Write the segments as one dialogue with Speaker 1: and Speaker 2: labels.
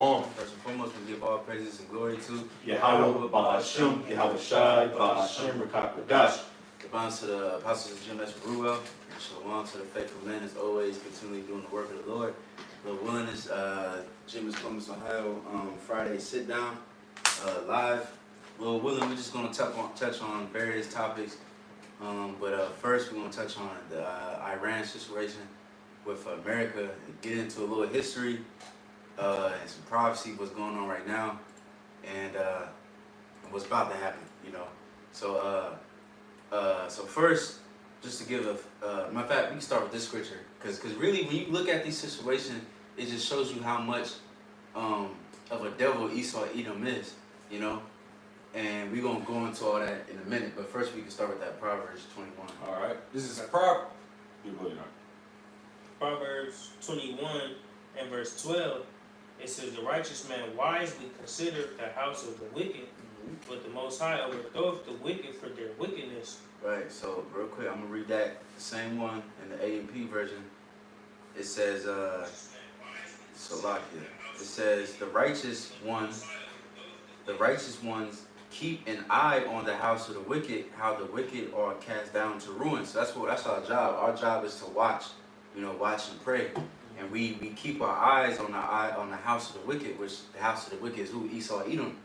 Speaker 1: First and foremost, we give all praises and glory to
Speaker 2: Yahweh, Ba'ashem, Yahweh Shai, Ba'ashem, Rakakwadash.
Speaker 1: Shabbat to the apostles of Gms Columbus Friday, Shalom to the faithful men as always, continually doing the work of the Lord. Lord willing is Gms Columbus Friday sit down live. Lord willing, we're just going to touch on various topics. But first, we're going to touch on the Iran situation with America and get into a little history. And some prophecy, what's going on right now, and what's about to happen, you know. So, so first, just to give matter of fact, we can start with this scripture, because really, when you look at these situations, it just shows you how much of a devil Esau Edom is, you know. And we're gonna go into all that in a minute, but first we can start with that Proverbs 21.
Speaker 2: All right, this is
Speaker 3: Proverbs 21 and verse 12. It says, "The righteous man wisely considered the house of the wicked, but the Most High overthroweth the wicked for their wickedness."
Speaker 1: Right, so real quick, I'm going to read that, the same one in the A&P version. It says, Salakia. It says, the righteous ones keep an eye on the house of the wicked, how the wicked are cast down to ruin. So that's our job. Our job is to watch, watch and pray. And we keep our eyes on the house of the wicked, which the house of the wicked is who? Esau Edom.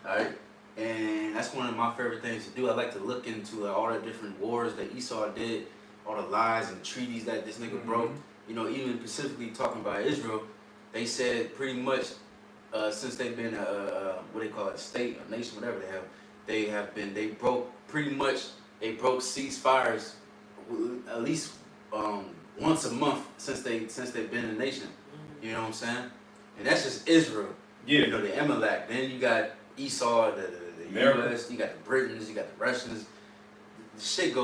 Speaker 1: Alright? And that's one of my favorite things to do. I like to look into all the different wars that Esau did, all the lies and treaties that this nigga broke. Even specifically talking about Israel, they said pretty much since they've been what they call it, a state, a nation, whatever they broke ceasefires at least once a month since they've been a nation. You know what I'm saying? And that's just Israel.
Speaker 2: Yeah.
Speaker 1: The Amalek. Then you got Esau, the US, you got the Britons, you got the Russians. The shit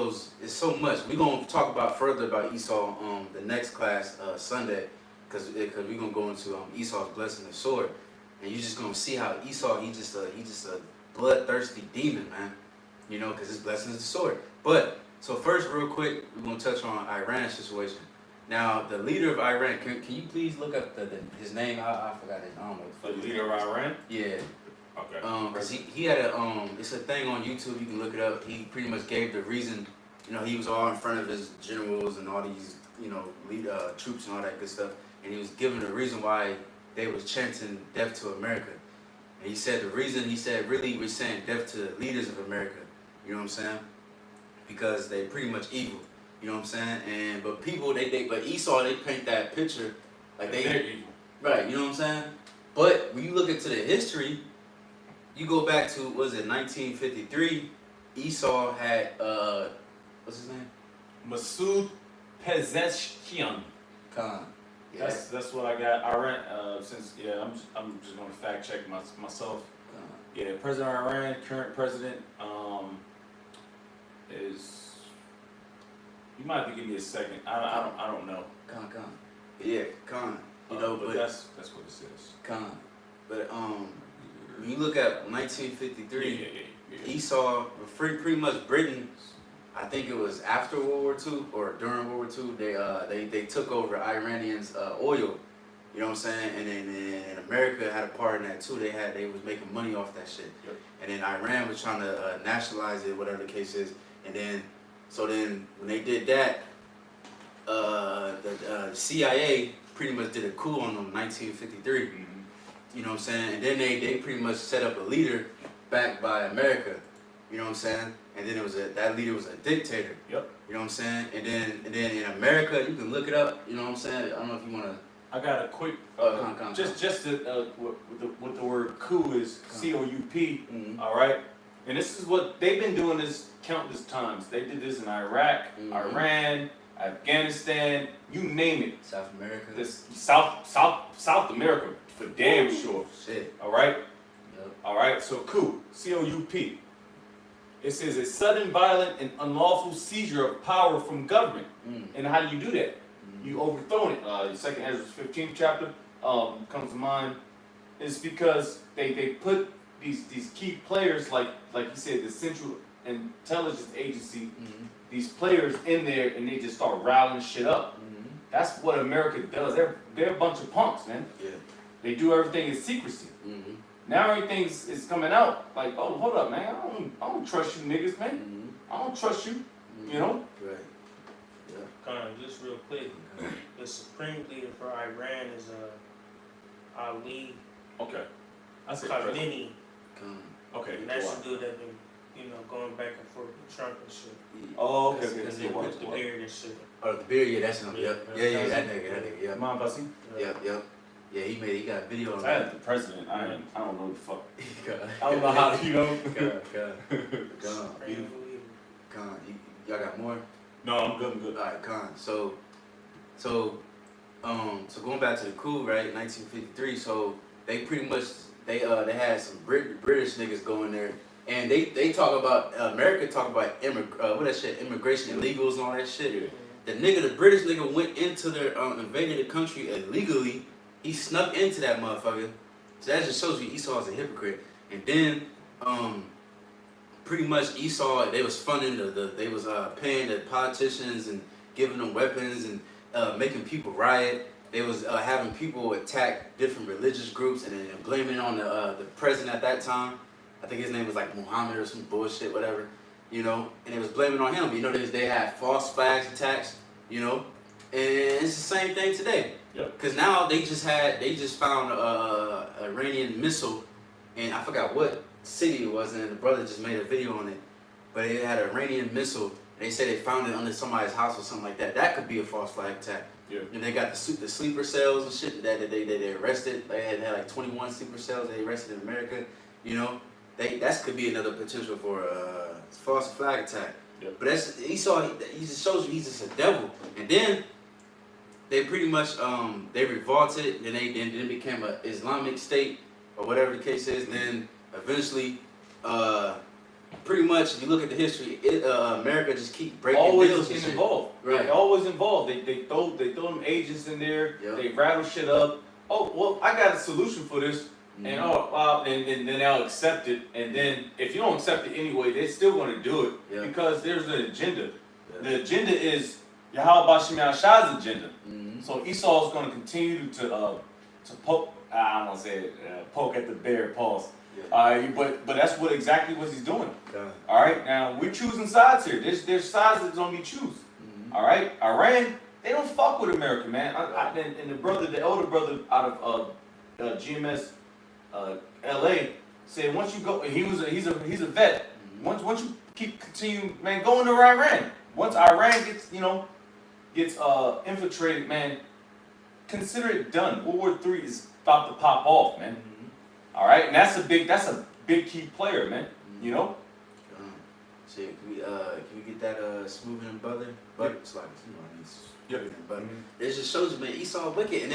Speaker 1: it's so much. We're gonna talk about further about Esau the next class Sunday, because we're gonna go into Esau's blessing the sword. And you're just gonna see how Esau, he's just a bloodthirsty demon, man. Because his blessing is the sword. But so first, real quick, we're gonna touch on Iran's situation. Now, the leader of Iran, can you please look up his name? I forgot his name.
Speaker 2: The leader of Iran?
Speaker 1: Yeah.
Speaker 2: Okay.
Speaker 1: Cause he had it's a thing on YouTube. You can look it up. He pretty much gave the reason. He was all in front of his generals and all these troops and all that good stuff, and he was giving the reason why they was chanting death to America. And he said really we're saying death to the leaders of America. You know what I'm saying? Because they pretty much evil. You know what I'm saying? But Esau, they paint that picture like they're
Speaker 2: evil.
Speaker 1: Right, you know what I'm saying? But when you look into the history, you go back to 1953, Esau had what's his name?
Speaker 2: Masoud Pezeshkian.
Speaker 1: Khan. Yeah.
Speaker 2: That's what I got. Iran. I'm just gonna fact check myself. Yeah, President of Iran, current president, is. You might have to give me a second. I don't know.
Speaker 1: Khan. Yeah, Khan.
Speaker 2: But that's what it says.
Speaker 1: Khan. But when you look at 1953,
Speaker 2: Yeah.
Speaker 1: Esau, pretty much Britain. I think it was after World War II or during World War II. They took over Iranians' oil. You know what I'm saying? And then America had a part in that too. They was making money off that shit.
Speaker 2: Yep.
Speaker 1: And then Iran was trying to nationalize it, whatever the case is. And then when they did that, the CIA pretty much did a coup on them in 1953.
Speaker 2: Mm-hmm.
Speaker 1: You know what I'm saying? And then they pretty much set up a leader backed by America. You know what I'm saying? And then that leader was a dictator.
Speaker 2: Yep.
Speaker 1: You know what I'm saying? And then in America, you can look it up. You know what I'm saying? I don't know if you want to.
Speaker 2: I got a quick just what the word coup is, COUP.
Speaker 1: Mm-hmm.
Speaker 2: All right, and this is what they've been doing this countless times. They did this in Iraq,
Speaker 1: Mm-hmm.
Speaker 2: Iran, Afghanistan, you name it.
Speaker 1: South America.
Speaker 2: This South America for damn sure.
Speaker 1: Shit.
Speaker 2: All right.
Speaker 1: Yep.
Speaker 2: All right. So coup, COUP. It says a sudden, violent, and unlawful seizure of power from government.
Speaker 1: Mm.
Speaker 2: And how do you do that? You overthrow it. The second Ezra 15th chapter comes to mind. It's because they put these key players like you said, the Central Intelligence Agency, these players in there, and they just start riling shit up. That's what America does. They're a bunch of punks, man.
Speaker 1: Yeah.
Speaker 2: they do everything in secrecy. Now everything is coming out. Like, oh, hold up, man. I don't trust you niggas, man. I don't trust you. You know?
Speaker 1: Right.
Speaker 3: Just real quick, the supreme leader for Iran is Ali
Speaker 2: Okay. I said
Speaker 3: Khamenei.
Speaker 2: Okay.
Speaker 3: And that's the dude that been, going back and forth with Trump and shit.
Speaker 2: Oh, okay.
Speaker 3: Because they put the beard and shit.
Speaker 1: Oh, the beard, yeah, that's him. Yep. Yeah, that nigga, yeah.
Speaker 2: Mind Bussy?
Speaker 1: Yep. Yeah, he got a video on
Speaker 2: I
Speaker 1: that.
Speaker 2: had the president. I don't know the fuck.
Speaker 1: God.
Speaker 2: I don't know how to,
Speaker 1: Con, y'all got more?
Speaker 2: No, I'm good.
Speaker 1: Alright, Con. So going back to the coup, right? 1953. So they pretty much they had some British niggas going there, and they talk about America talk about immigration illegals and all that shit.
Speaker 2: Yeah.
Speaker 1: The British nigga went into their invaded the country illegally. He snuck into that motherfucker. So that just shows you Esau is a hypocrite. And then pretty much Esau, they was funding they was paying the politicians and giving them weapons and making people riot. They was having people attack different religious groups and then blaming it on the president at that time. I think his name was like Muhammad or some bullshit, whatever, and it was blaming on him. They had false flags attacks, and it's the same thing today.
Speaker 2: Yep.
Speaker 1: Because now they just found a Iranian missile, and I forgot what city it was, and the brother just made a video on it. But it had an Iranian missile. They said they found it under somebody's house or something like that. That could be a false flag attack.
Speaker 2: Yeah.
Speaker 1: And they got the sleeper cells and shit that they arrested. They had like 21 sleeper cells they arrested in America. That could be another potential for a false flag attack.
Speaker 2: Yeah.
Speaker 1: But that's Esau. He just shows you he's just a devil. And then they pretty much they revolted. And then they became an Islamic state or whatever the case is. And then eventually, pretty much if you look at the history, America just keep breaking deals and shit.
Speaker 2: Involved.
Speaker 1: Right.
Speaker 2: They're always involved. They throw them agents in there.
Speaker 1: Yep.
Speaker 2: They rattle shit up. Oh well, I got a solution for this.
Speaker 1: Mhm.
Speaker 2: And then they'll accept it. And then if you don't accept it anyway, they're still going to do it
Speaker 1: Yeah.
Speaker 2: because there's an agenda.
Speaker 1: Yeah.
Speaker 2: The agenda is Yahweh Shem Shah's agenda.
Speaker 1: Mhm.
Speaker 2: So Esau is going to continue to poke. I don't want to say it, poke at the bear. Pause.
Speaker 1: Yeah.
Speaker 2: But that's exactly what he's doing.
Speaker 1: God.
Speaker 2: All right. Now we're choosing sides here. There's sides that's gonna be choose.
Speaker 1: Mhm.
Speaker 2: All right. Iran, they don't fuck with America, man. And the elder brother out of GMS LA said once you go, he's a vet.
Speaker 1: Mhm.
Speaker 2: Once you continue, man, go into Iran. Once Iran gets infiltrated, man, consider it done. World War III is about to pop off, man.
Speaker 1: Mhm.
Speaker 2: All right, and that's a big key player, man. You know.
Speaker 1: Shit, can we get that smooth and butter? It's like smooth and butter. It just shows you, man, Esau wicked,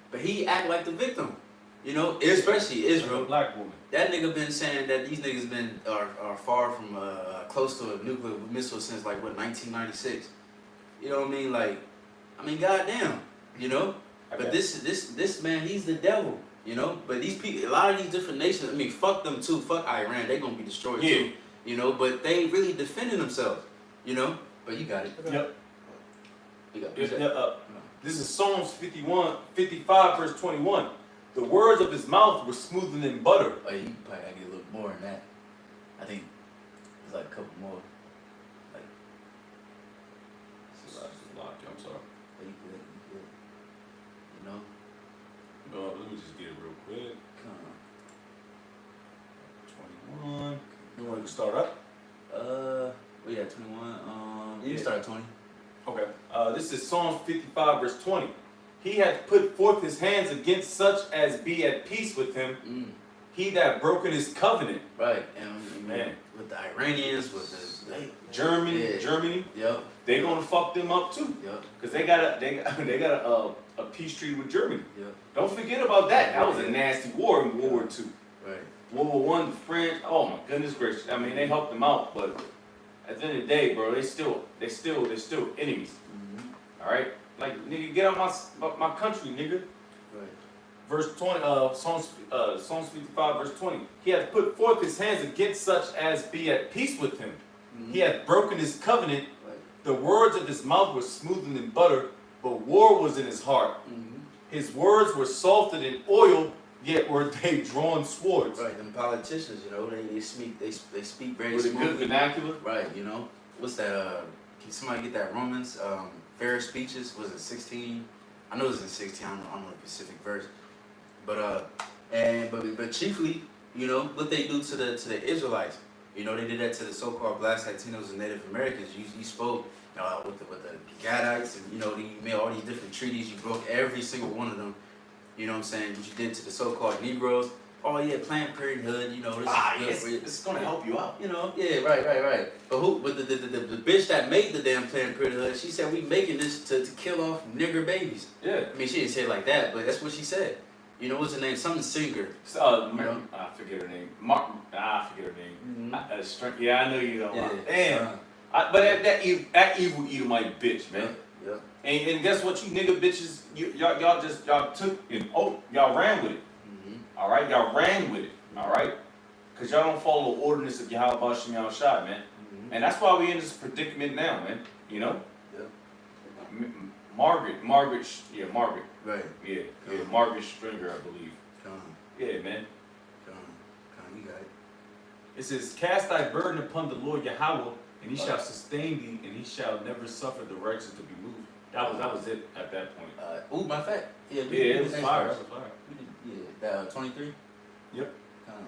Speaker 1: but he act like the victim. Especially Israel.
Speaker 2: Black woman.
Speaker 1: That nigga been saying that these niggas are far from close to a nuclear missile since like 1996. You know what I mean? Like, goddamn. But this man, he's the devil. But these people, a lot of these different nations, fuck them too. Fuck Iran, they gonna be destroyed too. But they really defending themselves. But you got it.
Speaker 2: Yep.
Speaker 1: You got it.
Speaker 2: This is Psalms 55 verse 21. The words of his mouth were smoother than butter.
Speaker 1: Oh, you probably gotta get a little more than that. I think there's like a couple more. Like,
Speaker 2: I'm sorry.
Speaker 1: you good.
Speaker 2: Let me just get it real quick.
Speaker 1: Come
Speaker 2: 21. You want to start up?
Speaker 1: on. 21. You start at 20.
Speaker 2: Okay. This is Psalms 55 verse 20. He hath put forth his hands against such as be at peace with him. He that broken his covenant.
Speaker 1: Right. And
Speaker 2: Man.
Speaker 1: with the Iranians, with the
Speaker 2: Germany.
Speaker 1: Yep.
Speaker 2: They gonna fuck them up too.
Speaker 1: Yep.
Speaker 2: Cause they got a peace treaty with Germany.
Speaker 1: Yep.
Speaker 2: Don't forget about that. That was a nasty war in World War II.
Speaker 1: Right.
Speaker 2: World War I, the French. Oh my goodness gracious! They helped them out, but at the end of the day, bro, they still enemies. All right, like nigga, get out my country, nigga.
Speaker 1: Right.
Speaker 2: Verse 20, Psalms 55, verse 20. He hath put forth his hands against such as be at peace with him. He hath broken his covenant.
Speaker 1: Right.
Speaker 2: The words of his mouth were smoother than butter, but war was in his heart. His words were softer than oil, yet were they drawn swords.
Speaker 1: Right, them politicians, you know, they speak very
Speaker 2: With a
Speaker 1: smoothly.
Speaker 2: good vernacular.
Speaker 1: Right, you know. What's that? Can somebody get that Romans? Fair speeches was it 16? I know it was in 16. I don't know the specific verse, but but chiefly, you know, what they do to the Israelites. You know, they did that to the so-called blacks, Latinos, and Native Americans. You spoke with the Gadites, and you know, you made all these different treaties. You broke every single one of them. You know what I'm saying? What you did to the so-called Negroes. Oh yeah, Planned Parenthood. You know, this is good for you.
Speaker 2: It's gonna help you out.
Speaker 1: You know, yeah, right. But who? But the bitch that made the damn Planned Parenthood, she said we making this to kill off nigger babies.
Speaker 2: Yeah.
Speaker 1: I mean, she didn't say it like that, but that's what she said. You know, what's her name? Something Singer.
Speaker 2: I forget her name. I forget her name.
Speaker 1: Mm-hmm.
Speaker 2: Yeah, I know you don't.
Speaker 1: Yeah.
Speaker 2: Damn. But that evil Edomite bitch, man.
Speaker 1: Yeah.
Speaker 2: And guess what, you nigga bitches, y'all took and y'all ran with it.
Speaker 1: Mm-hmm.
Speaker 2: All right, y'all ran with it. All right, because y'all don't follow the ordinance of Yahweh Bashem Yahweh Shai, man.
Speaker 1: Mm-hmm.
Speaker 2: And that's why we in this predicament now, man. You know.
Speaker 1: Yeah.
Speaker 2: Margaret.
Speaker 1: Right.
Speaker 2: Yeah, Margaret Stringer, I believe.
Speaker 1: Come on.
Speaker 2: Yeah, man.
Speaker 1: Come on. You got it.
Speaker 2: It says, "Cast thy burden upon the Lord Yahweh, and He shall sustain thee, and He shall never suffer the righteous to be moved." That was it at that point.
Speaker 1: My fact. Yeah,
Speaker 2: It was fire.
Speaker 1: Verse. Yeah, 23.
Speaker 2: Yep.
Speaker 1: Come on.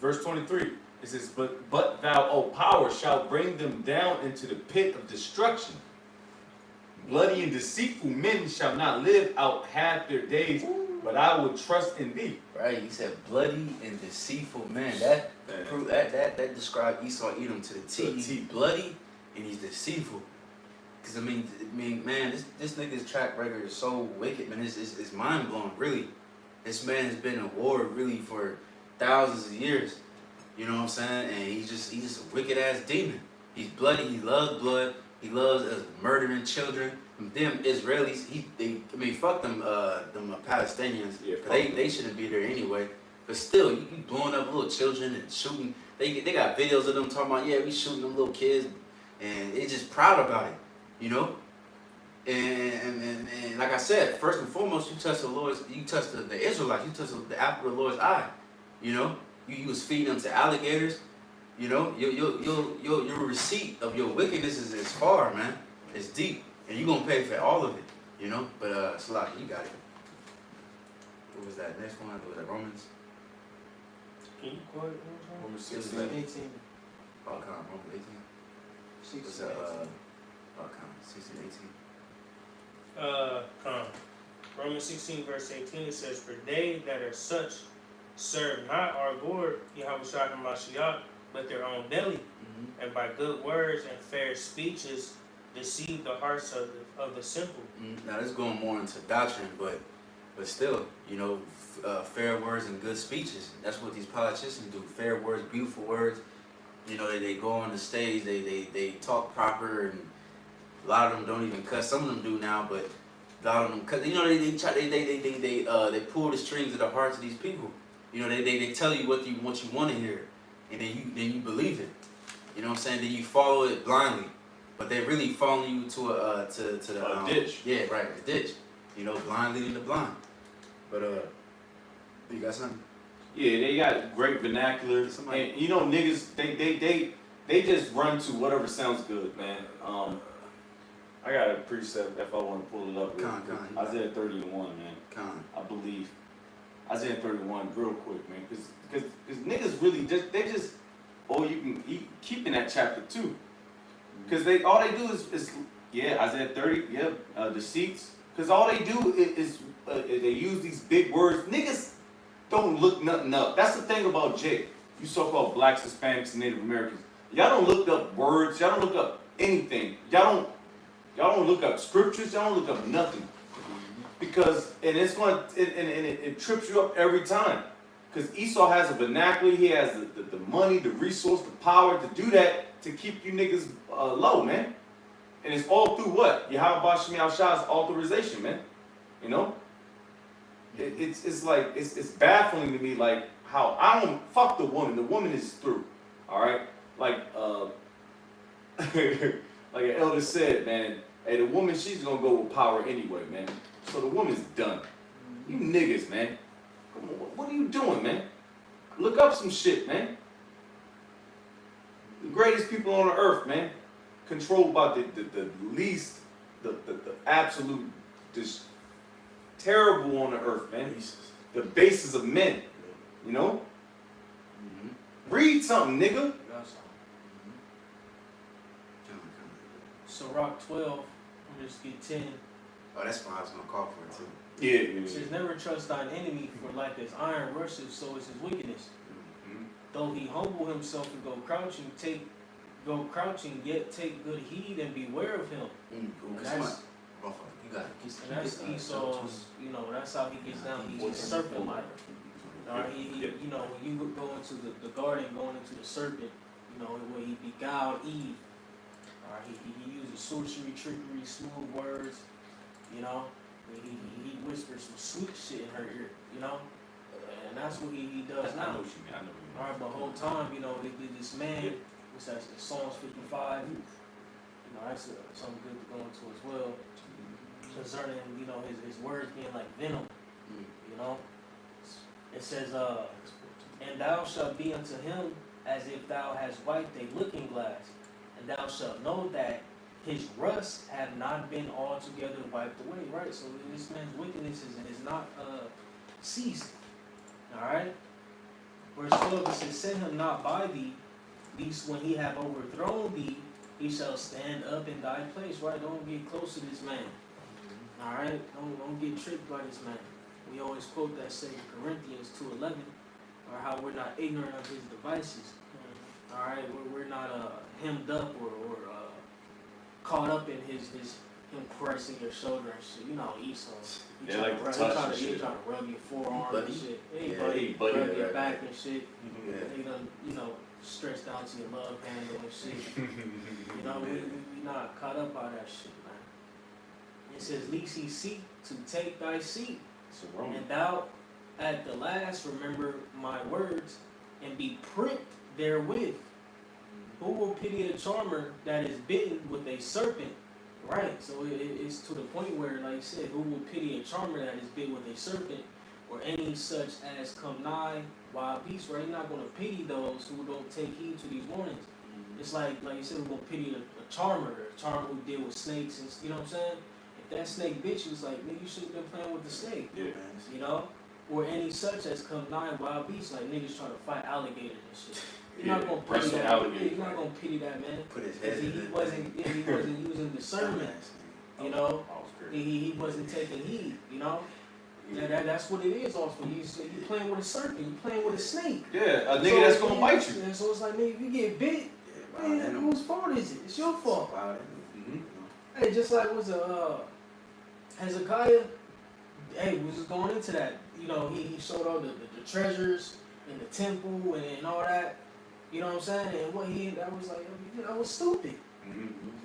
Speaker 2: Verse 23. It says, "But thou, O power, shalt bring them down into the pit of destruction. Bloody and deceitful men shall not live out half their days, but I will trust in thee."
Speaker 1: Right, he said bloody and deceitful man. That described Esau Edom to the T. He's bloody and he's deceitful. Cause I mean, man, this nigga's track record is so wicked, man. It's mind blowing, really. This man has been in war really for thousands of years. You know what I'm saying? And he's just a wicked ass demon. He's bloody. He loves blood. He loves murdering children. Them Israelis, fuck them Palestinians.
Speaker 2: Yeah,
Speaker 1: they shouldn't be there anyway. But still, you blowing up little children and shooting. They got videos of them talking about, yeah, we shooting them little kids, and they're just proud about it, you know. And like I said, first and foremost, you touch the Israelites, you touch the apple of the Lord's eye, you know. You was feeding them to alligators, you know. Your receipt of your wickedness is far, man. It's deep. And you're gonna pay for all of it, you know? But Salaki, you got it. What was that next one? Was that Romans?
Speaker 3: Can you quote it?
Speaker 2: Romans
Speaker 1: It was
Speaker 2: 16.
Speaker 1: like 18. Romans 18. What's that? 16, 18.
Speaker 3: Romans 16 verse 18, it says, "For they that are such serve not our Lord Yahweh Shai HaMashiach, but their own belly, and by good words and fair speeches deceive the hearts of the simple."
Speaker 1: Now this is going more into doctrine, but still, you know, fair words and good speeches. That's what these politicians do. Fair words, beautiful words. You know, they go on the stage, they talk proper, and a lot of them don't even cuss. Some of them do now, but a lot of them cuss. You know, they pull the strings of the hearts of these people. You know, they tell you what you want to hear, and then you believe it. You know what I'm saying? Then you follow it blindly. But they're really following you to the
Speaker 2: ditch.
Speaker 1: Yeah, right, the ditch. You know, blind leading the blind. But you got something?
Speaker 2: Yeah, they got great vernacular.
Speaker 1: Somebody-
Speaker 2: And you know, niggas, they just run to whatever sounds good, man. I got a precept if I want to pull it up.
Speaker 1: Con.
Speaker 2: Isaiah 31, man.
Speaker 1: Con.
Speaker 2: I believe Isaiah 31 real quick, man, because niggas really you can keep in that chapter too. Because all they do is Isaiah 30, deceits. Because all they do is they use these big words. Niggas don't look nothing up. That's the thing about Jake. You so-called blacks, Hispanics, and Native Americans. Y'all don't look up words. Y'all don't look up anything. Y'all don't look up scriptures. Y'all don't look up nothing. Because it trips you up every time. Because Esau has a vernacular. He has the money, the resource, the power to do that, to keep you niggas low, man. And it's all through what? Yahweh Bashem Yahweh Shai's authorization, man. You know? It's like, it's baffling to me, like, how I don't, fuck the woman. The woman is through. Alright? Like, like an elder said, man, hey, the woman, she's gonna go with power anyway, man. So the woman's done. You niggas, man. Come on, what are you doing, man? Look up some shit, man. The greatest people on the earth, man. Controlled by the least, the absolute, just terrible on the earth, man. The basis of men, you know? Read something, nigga.
Speaker 4: So Rock 12, I'm just get 10.
Speaker 1: Oh, that's fine. I was gonna call for it too.
Speaker 2: Yeah.
Speaker 4: It says, never trust thine enemy, for like as iron rushes, so is his wickedness. Though he humble himself and go crouching, yet take good heed and beware of him.
Speaker 1: You got it.
Speaker 4: And that's Esau's, you know, that's how he gets down. He's serpent-like. Alright, you know, when you go into the garden, going into the serpent, you know, where he beguiled Eve. Alright, he uses sorcery, trickery, smooth words, you know. He whispers some sweet shit in her ear, you know. And that's what he does now. Alright, but the whole time, you know, this man, which that's Psalms 55, you know, that's something good to go into as well. Concerning, you know, his words being like venom, you know. It says, and thou shalt be unto him as if thou hast wiped a looking glass, and thou shalt know that his rust have not been altogether wiped away, right? So this man's wickedness is not ceased, all right? Verse 12, it says, set him not by thee, lest when he have overthrown thee, he shall stand up in thy place, right? Don't get close to this man, all right? Don't get tricked by this man. We always quote that 2 Corinthians 2:11, or how we're not ignorant of his devices. All right, we're not hemmed up or caught up in him pressing your shoulder and shit. You know, Esau. He trying to rub your forearm and shit. Hey, buddy, rub your back and shit. He done, you know, stretched down to your love handle and shit. You know, we not caught up by that shit, man. It says, least he seek to take thy seat. And thou at the last remember my words and be pricked therewith. Who will pity a charmer that is bitten with a serpent? Right, so it's to the point where, like I said, who will pity a charmer that is bitten with a serpent, or any such as come nigh wild beasts? Right, you're not going to pity those who don't take heed to these warnings. It's like you said, we're going to pity a charmer who deal with snakes, and you know what I'm saying? That snake bitch was like, nigga, you should have been playing with the snake. Yeah. You know? Or any such as come nigh wild beasts, like niggas trying to fight alligators and shit. You're not gonna pity that. You're not gonna pity that man.
Speaker 1: Put his head
Speaker 4: he wasn't using discernment. You know? He wasn't taking heed, you know? Yeah. That's what it is also. You playing with a serpent, you playing with a snake.
Speaker 2: Yeah, a nigga that's gonna bite you.
Speaker 4: So it's like, nigga, if you get bit, man, whose fault is it? It's your fault. Hey, just like Hezekiah, hey, we was going into that. You know, he showed all the treasures in the temple and all that. You know what I'm saying? And that was like, that was stupid.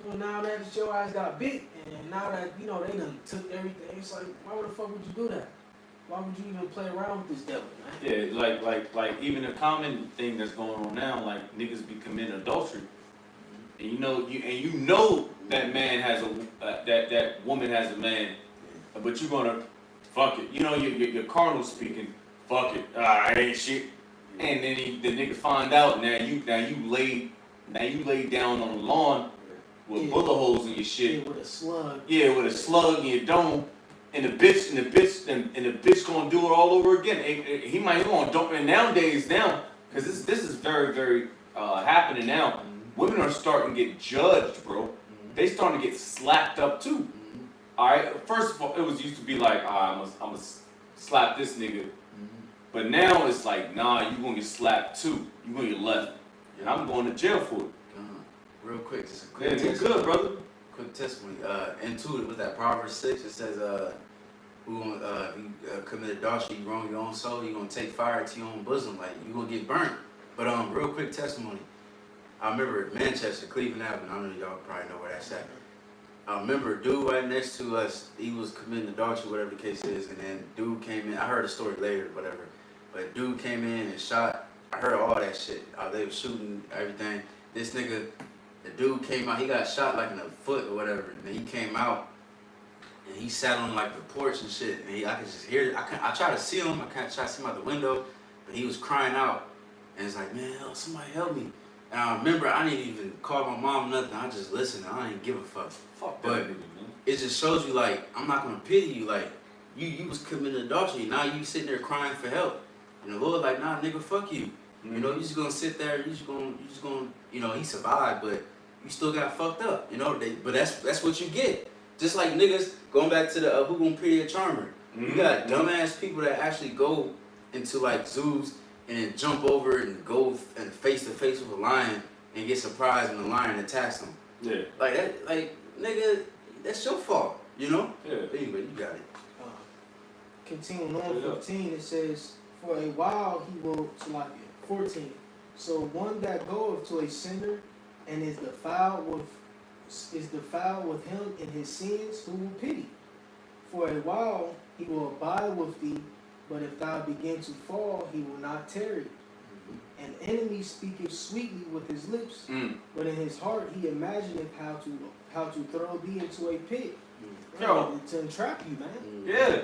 Speaker 4: So now that your eyes got bit, and now that, you know, they done took everything, it's like, why the fuck would you do that? Why would you even play around with this devil, man?
Speaker 2: Yeah, like even a common thing that's going on now, like niggas be committing adultery. And you know that man has that woman has a man, but you're gonna fuck it. You know your carnal speaking, fuck it. It ain't shit. And then the nigga find out now you lay down on the lawn with bullet holes in your shit.
Speaker 4: Yeah, with a slug.
Speaker 2: Yeah, with a slug in your dome. And the bitch gonna do it all over again. He might want to. And nowadays, because this is very, very happening now. Women are starting to get judged, bro. They starting to get slapped up too. All right. First of all, it was used to be like, I'm gonna slap this nigga, but now it's like, nah, you gonna get slapped too. You gonna get left, and I'm going to jail for it.
Speaker 1: Real quick, just a quick.
Speaker 2: Yeah, good, brother.
Speaker 1: Quick testimony. Into it with that Proverbs 6, it says, if you commit adultery, you wrong your own soul, you're gonna take fire to your own bosom, like you're gonna get burnt. But real quick testimony. I remember Manchester, Cleveland Avenue. I don't know, y'all probably know where that's at. I remember a dude right next to us, he was committing adultery, whatever the case is, and then dude came in. I heard the story later, whatever. But dude came in and shot. I heard all that shit. They were shooting everything. This nigga, the dude came out, he got shot like in the foot or whatever. And then he came out, and he sat on like the porch and shit, and I could just hear it. I tried to see him. I kind of tried to see him out the window, but he was crying out, and it's like, man, somebody help me. And I remember I didn't even call my mom nothing. I just listened. I didn't give a fuck.
Speaker 2: Fuck
Speaker 1: But
Speaker 2: that nigga, man.
Speaker 1: it just shows you like I'm not gonna pity you. Like you was committing adultery. Now you sitting there crying for help. And the Lord like, nah, nigga, fuck you.
Speaker 2: Mm-hmm.
Speaker 1: You know, you just gonna sit there. You just gonna. You know, he survived, but you still got fucked up. You know, but that's what you get. Just like niggas going back to the who gonna pity a charmer. You got dumbass people that actually go into like zoos and jump over and go and face to face with a lion and get surprised when the lion attacks them.
Speaker 2: Yeah.
Speaker 1: Like that, like nigga, that's your fault, you know?
Speaker 2: Yeah.
Speaker 1: Anyway, you got it.
Speaker 4: Continuing on 15, it says, for a while he will, to like 14. So one that goeth to a sinner and is defiled with him in his sins, who will pity? For a while he will abide with thee, but if thou begin to fall, he will not tarry. An enemy speaketh sweetly with his lips, but in his heart he imagineth how to throw thee into a pit.
Speaker 2: Yo.
Speaker 4: To entrap you, man.
Speaker 2: Yeah.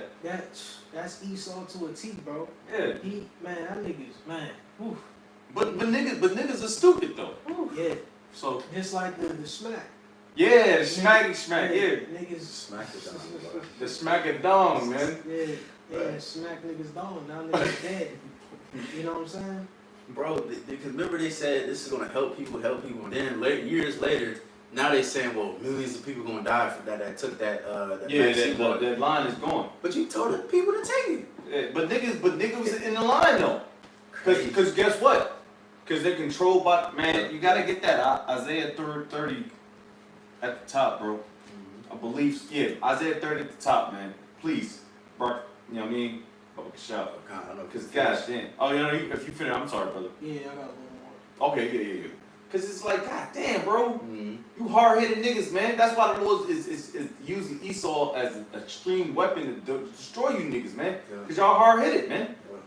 Speaker 4: That's Esau to a T, bro.
Speaker 2: Yeah.
Speaker 4: That niggas, man. Oof.
Speaker 2: But niggas are stupid though.
Speaker 4: Oof. Yeah.
Speaker 2: So
Speaker 4: just like the smack.
Speaker 2: yeah, the smack, yeah.
Speaker 4: Niggas
Speaker 1: Smack it down, bro.
Speaker 2: The smack it down, man.
Speaker 4: Yeah, smack niggas down. Now niggas dead. You know what I'm saying?
Speaker 1: Bro, because remember they said this is gonna help people, and then years later, now they saying, well, millions of people gonna die for that took that vaccine.
Speaker 2: That line is gone.
Speaker 1: But you told the people to take it.
Speaker 2: Yeah, but niggas was in the line though. Cause guess what? Cause they're controlled by, man, you gotta get that Isaiah 30 at the top, bro. I believe, Isaiah 30 at the top, man. Please, bro, you know what I mean? Shout out.
Speaker 1: I don't know.
Speaker 2: Cause gosh damn. Oh, you know, if you finish, I'm sorry, brother.
Speaker 4: Yeah, I got a little more.
Speaker 2: Okay, yeah. Cause it's like, god damn, bro. You hard-headed niggas, man. That's why the Lord is using Esau as an extreme weapon to destroy you niggas, man.
Speaker 1: Yeah.
Speaker 2: Cause y'all hard-headed, man.
Speaker 1: Yeah.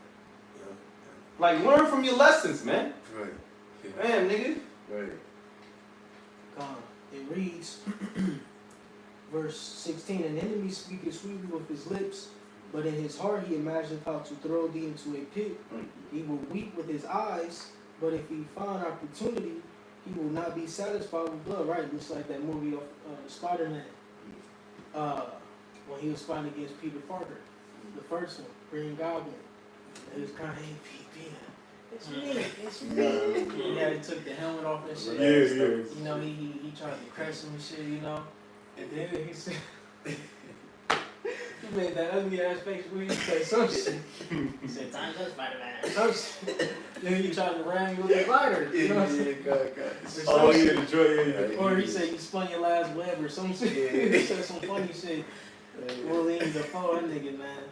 Speaker 2: Like, learn from your lessons, man.
Speaker 1: Right.
Speaker 2: Damn, nigga.
Speaker 1: Right.
Speaker 4: It reads, verse 16, an enemy speaketh sweetly with his lips, but in his heart he imagineth how to throw thee into a pit. He will weep with his eyes, but if he find opportunity, he will not be satisfied with blood. Right, just like that movie of Spider-Man, when he was fighting against Peter Parker, the first one, Green Goblin. It was kind of, hey, Pete, it's me. Yeah, he took the helmet off and shit.
Speaker 2: Yeah.
Speaker 4: You know, he tried to crush him and shit, you know. And then he said, he made that ugly ass face where he said some shit. He said, "Time's up, Spider-Man." Some shit. Then he tried to ram you with a glider. You know what I'm saying?
Speaker 2: Oh, yeah, the joy,
Speaker 4: Or he said, "You spun your last web" or some shit. He said some funny shit. William Dafoe, that nigga, man.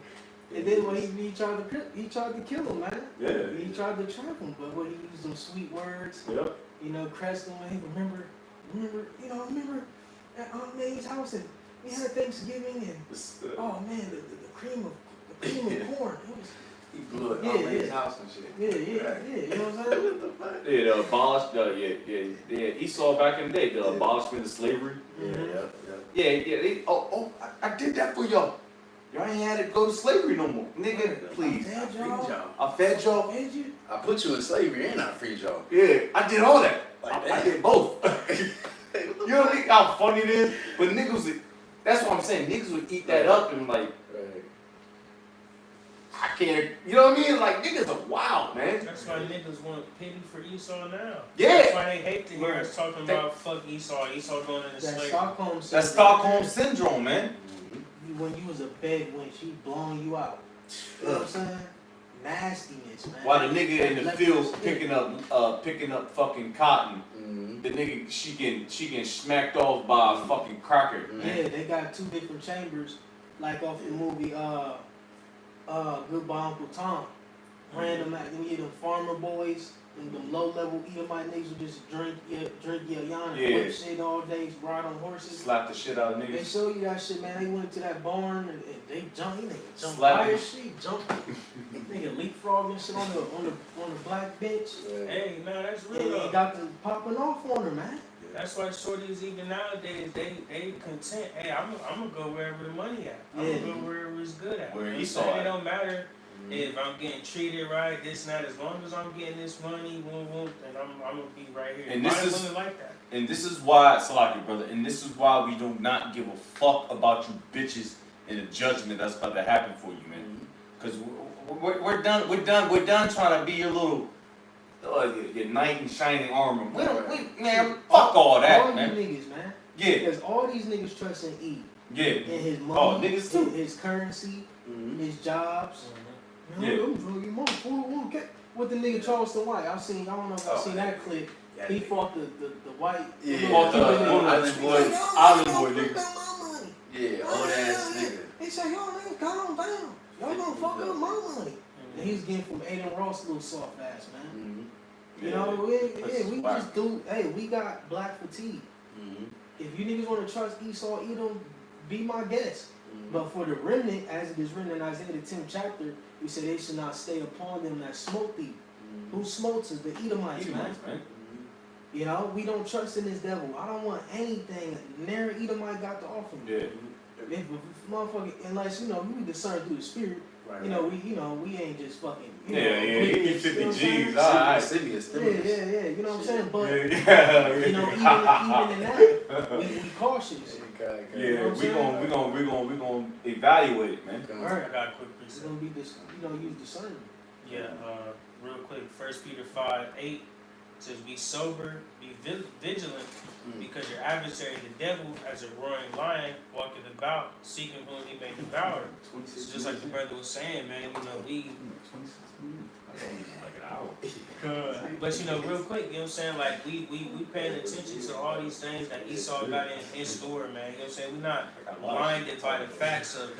Speaker 4: And then when he tried to kill him, man.
Speaker 2: Yeah.
Speaker 4: He tried to trap him, but when he used them sweet words,
Speaker 2: Yep.
Speaker 4: you know, crest him, hey, remember at Aunt May's house and we had Thanksgiving and oh man, the cream of corn. It was,
Speaker 1: He blew it all in his house and shit.
Speaker 4: yeah. You know what I'm saying?
Speaker 2: Yeah, the abolish, yeah. Esau back in the day, the abolishment of slavery.
Speaker 1: Yeah.
Speaker 2: I did that for y'all. Y'all ain't had to go to slavery no more, nigga. Please.
Speaker 1: I freed y'all.
Speaker 2: I fed y'all.
Speaker 4: Fed you?
Speaker 1: I put you in slavery and I freed y'all.
Speaker 2: Yeah, I did all that.
Speaker 1: Like
Speaker 2: I
Speaker 1: that.
Speaker 2: did both. You know how funny it is? But niggas would, that's what I'm saying. Niggas would eat that up and like,
Speaker 1: Right.
Speaker 2: I can't, you know what I mean? Like, niggas are wild, man.
Speaker 3: That's why niggas want pity for Esau now.
Speaker 2: Yeah.
Speaker 3: That's why they hate to hear us talking about fuck Esau going into
Speaker 4: That
Speaker 3: slavery.
Speaker 4: Stockholm syndrome.
Speaker 2: That's Stockholm syndrome, man.
Speaker 4: When you was a bed when she blowing you out. You know what I'm saying? Nastiness, man.
Speaker 2: While the nigga in the
Speaker 4: Like-
Speaker 2: fields picking up fucking cotton,
Speaker 1: Mm-hmm.
Speaker 2: the nigga she getting smacked off by a fucking cracker.
Speaker 4: Yeah, they got two different chambers, like off the movie Goodbye Uncle Tom. Random act, them them farmer boys and them low level Edomite niggas who just drink your yana and whip shit all day, ride on horses.
Speaker 2: Slap the shit out of
Speaker 4: They
Speaker 2: niggas.
Speaker 4: show you that shit, man. They went to that barn and they jumped, jump
Speaker 2: Slap
Speaker 4: higher
Speaker 2: him.
Speaker 4: shit, jump, nigga leapfrog and shit on the black bench.
Speaker 3: Hey, man, that's real
Speaker 4: And they
Speaker 3: though.
Speaker 4: got the popping off on her, man.
Speaker 3: That's why shorties even nowadays they content. Hey, I'm gonna go wherever the money at. I'm gonna go wherever it's good at.
Speaker 2: Where
Speaker 3: You know what I'm
Speaker 2: Esau
Speaker 3: saying?
Speaker 2: at.
Speaker 3: It don't matter if I'm getting treated right, this and that. As long as I'm getting this money, boom, boom, then I'm gonna be right here.
Speaker 2: And this is
Speaker 3: women like that.
Speaker 2: And this is why, Salaki, brother, and this is why we do not give a fuck about you bitches and the judgment that's about to happen for you, man. Because we're done trying to be your little, your knight in shining armor. Man, fuck all that,
Speaker 4: all
Speaker 2: man.
Speaker 4: All you niggas, man.
Speaker 2: Yeah.
Speaker 4: Because all these niggas trust in E.
Speaker 2: Yeah.
Speaker 4: In his money,
Speaker 2: niggas too.
Speaker 4: his currency, his jobs.
Speaker 2: Yeah.
Speaker 4: I'm drugging money. What the nigga Charleston White? I don't know if I've seen that clip. He fought the white.
Speaker 1: Yeah.
Speaker 2: Fought the
Speaker 1: Island boy.
Speaker 2: Island boy, nigga.
Speaker 1: Yeah, old ass nigga.
Speaker 4: He said, y'all niggas calm down. Y'all gonna fuck up my money. And he's getting from Aiden Ross little soft ass, man. You know, we just do, we got black fatigue. If you niggas want to trust Esau, Edom, be my guest. But for the remnant, as it is written in Isaiah the 10th chapter, we say they should not stay upon them that smote thee. Who smotes us? The Edomites, man. You know, we don't trust in this devil. I don't want anything near Edomite got to offer me.
Speaker 2: Yeah.
Speaker 4: If motherfucker, unless we discern through the spirit.
Speaker 1: Right,
Speaker 4: we ain't just fucking.
Speaker 2: You give 50 G's.
Speaker 4: Yeah,
Speaker 2: You know what
Speaker 4: I'm saying? But
Speaker 2: yeah.
Speaker 4: even in that, we cautious.
Speaker 2: Yeah, we gonna evaluate it, man.
Speaker 3: I got a quick
Speaker 4: It's
Speaker 3: precept.
Speaker 4: gonna be this, use discernment.
Speaker 3: Yeah, real quick. 1 Peter 5:8 says, "Be sober, be vigilant, because your adversary, the devil, as a roaring lion, walketh about, seeking whom he may devour." It's just like the brother was saying, man. We. But real quick, you know what I'm saying? Like we paying attention to all these things that Esau got in store, man. You know what I'm saying? We're not blinded by the facts of,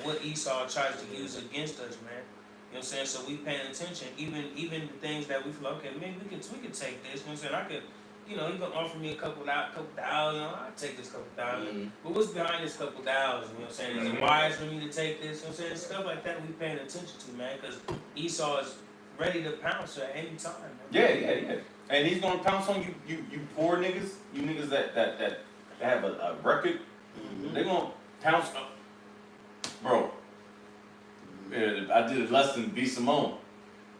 Speaker 3: what Esau tries to use against us, man. You know what I'm saying? So we paying attention, even the things that we feel, okay, maybe we can take this. You know what I'm saying? I could, you gonna offer me a couple thousand, I'll take this couple thousand. But what's behind this couple thousand? You know what I'm saying? Is it wise for me to take this? You know what I'm saying? Stuff like that we paying attention to, man, because Esau is ready to pounce at any time, man.
Speaker 2: Yeah. And he's gonna pounce on you poor niggas, you niggas that have a record. They're gonna pounce up. Bro, I did a lesson B. Simone.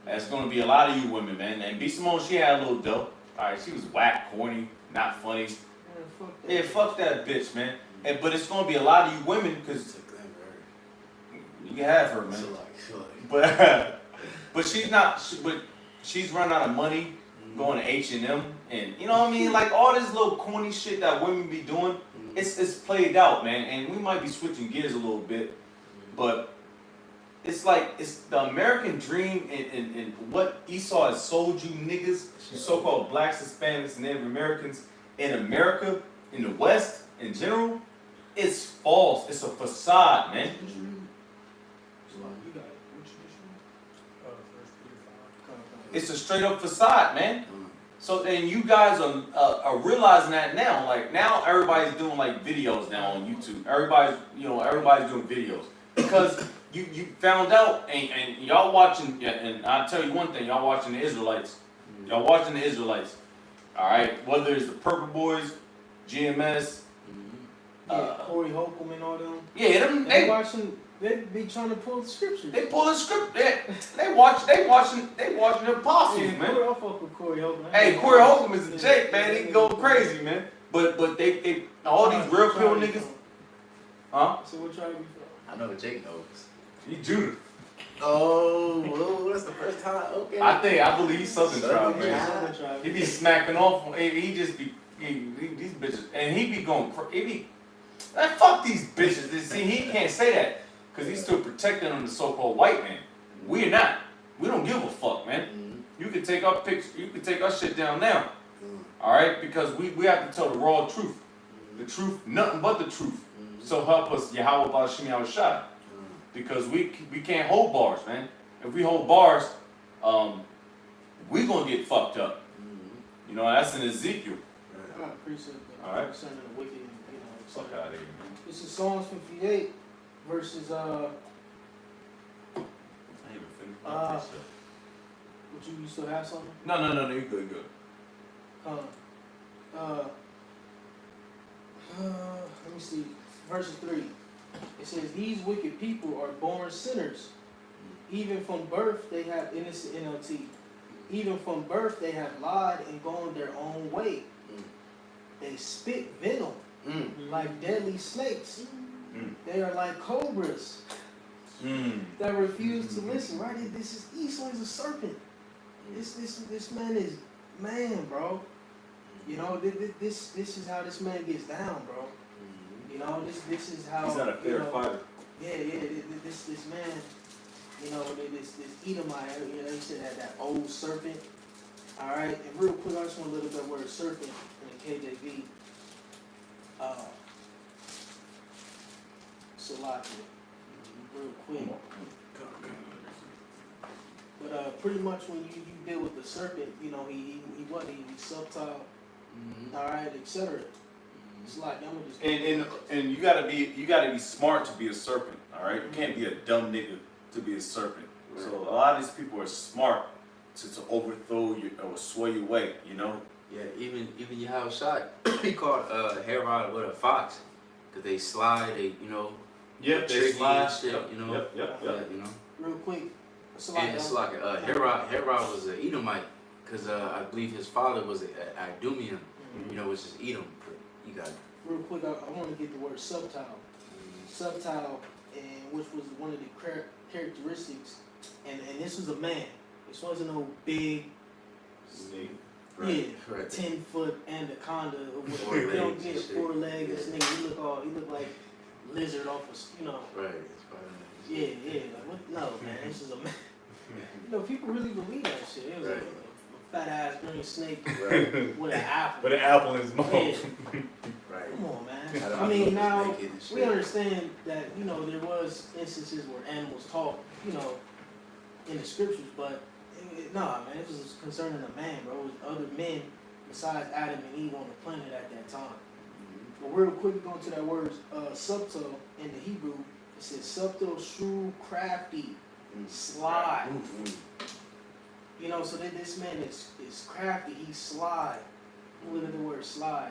Speaker 2: That's gonna be a lot of you women, man. And B. Simone, she had a little dope. Alright, she was whack, corny, not funny. Fuck that bitch, man. But it's gonna be a lot of you women, because you can have her, man. But she's not. But she's run out of money going to H&M, and you know what I mean. Like all this little corny shit that women be doing, it's played out, man. And we might be switching gears a little bit, but it's like it's the American dream, and what Esau has sold you niggas, you so-called blacks, Hispanics, and Native Americans in America, in the West in general. It's false. It's a facade, man. It's a straight up facade, man. So then you guys are realizing that now. Like now everybody's doing like videos now on YouTube. Everybody's doing videos because you found out and y'all watching. And I'll tell you one thing: y'all watching the Israelites. Y'all watching the Israelites. All right. Whether it's the Purple Boys, GMS,
Speaker 4: Corey Holcomb and all them.
Speaker 2: Yeah, they
Speaker 4: watching. They be trying to pull the scripture.
Speaker 2: They pulling script. They watching the apostles, man.
Speaker 4: I fuck with Corey Holcomb.
Speaker 2: Hey, Corey Holcomb is a Jake, man. He go crazy, man. But they all these real pill niggas. Huh?
Speaker 4: So what tribe you from?
Speaker 1: I know what Jake knows.
Speaker 2: He Judah.
Speaker 1: Oh, that's the first time. Okay.
Speaker 2: I believe he's Southern tribe, man.
Speaker 4: Southern tribe.
Speaker 2: He be smacking off. He just be these bitches, and he be going. Man, fuck these bitches. See, he can't say that. Because he's still protecting on the so-called white man. We're not. We don't give a fuck, man. You can take our picture, you can take our shit down now. Alright? Because we have to tell the raw truth. The truth, nothing but the truth. So help us, Yahweh Bashim Yahushua. Because we can't hold bars, man. If we hold bars, we gonna get fucked up. You know, that's in Ezekiel.
Speaker 4: I appreciate that.
Speaker 2: Alright.
Speaker 4: Concerning the wicked,
Speaker 2: Fuck out of here, man.
Speaker 4: This is Psalms 58 verses
Speaker 2: I ain't even finished my
Speaker 4: what you still have something?
Speaker 2: No, you good.
Speaker 4: let me see, verse 3. It says, these wicked people are born sinners. Even from birth they have, and this is NLT, even from birth they have lied and gone their own way. They spit venom like deadly snakes. They are like cobras that refuse to listen. Right? This is Esau is a serpent. This man is man, bro. You know, this is how this man gets down, bro. You know, this is how
Speaker 2: He's not a fair fighter.
Speaker 4: Yeah, this man, you know, this Edomite, you know, he said that old serpent. All right, and real quick, I just want to look at that word serpent in the KJV. Salakia, real quick. But pretty much when you deal with the serpent, you know, he's subtle, all right, etc. It's like I'm gonna just
Speaker 2: And you gotta be smart to be a serpent. All right, you can't be a dumb nigga to be a serpent.
Speaker 1: Right.
Speaker 2: So a lot of these people are smart to overthrow you or sway your way. You know.
Speaker 1: Yeah, even you have a shot. He called Herod with a fox, cause they slide, they
Speaker 2: Yep, they
Speaker 1: tricky
Speaker 2: slide.
Speaker 1: and shit,
Speaker 2: Yep,
Speaker 1: you know.
Speaker 2: Yep.
Speaker 1: Yeah, you know.
Speaker 4: real quick.
Speaker 1: And it's like Herod was an Edomite, cause I believe his father was an Idumean, which is Edom. But you got it.
Speaker 4: Real quick, I want to get the word subtile. Subtile, and which was one of the characteristics, and this was a man. This wasn't no big,
Speaker 2: Snake.
Speaker 1: Right.
Speaker 4: 10-foot anaconda or
Speaker 1: Four
Speaker 4: whatever. You don't
Speaker 1: legs
Speaker 4: get
Speaker 1: and shit.
Speaker 4: 4 legs. This nigga, he look like lizard off of,
Speaker 1: Right. It's probably-
Speaker 4: Yeah, like what? No, man, this is a man. People really believe that shit. It was
Speaker 1: Right.
Speaker 4: a fat ass green snake
Speaker 1: Right.
Speaker 4: with an apple.
Speaker 2: With an apple in his mouth.
Speaker 4: Yeah.
Speaker 1: Right.
Speaker 4: Come on, man.
Speaker 1: don't
Speaker 4: I mean,
Speaker 1: know
Speaker 4: now
Speaker 1: if it's naked and
Speaker 4: we
Speaker 1: shit.
Speaker 4: understand that there was instances where animals talk, in the scriptures, but nah, man, it was concerning a man, bro. It was other men besides Adam and Eve on the planet at that time. But real quick, going to that word subtle in the Hebrew, it says subtle, shrewd, crafty, sly. So this man is crafty. He's sly. Look at the word sly.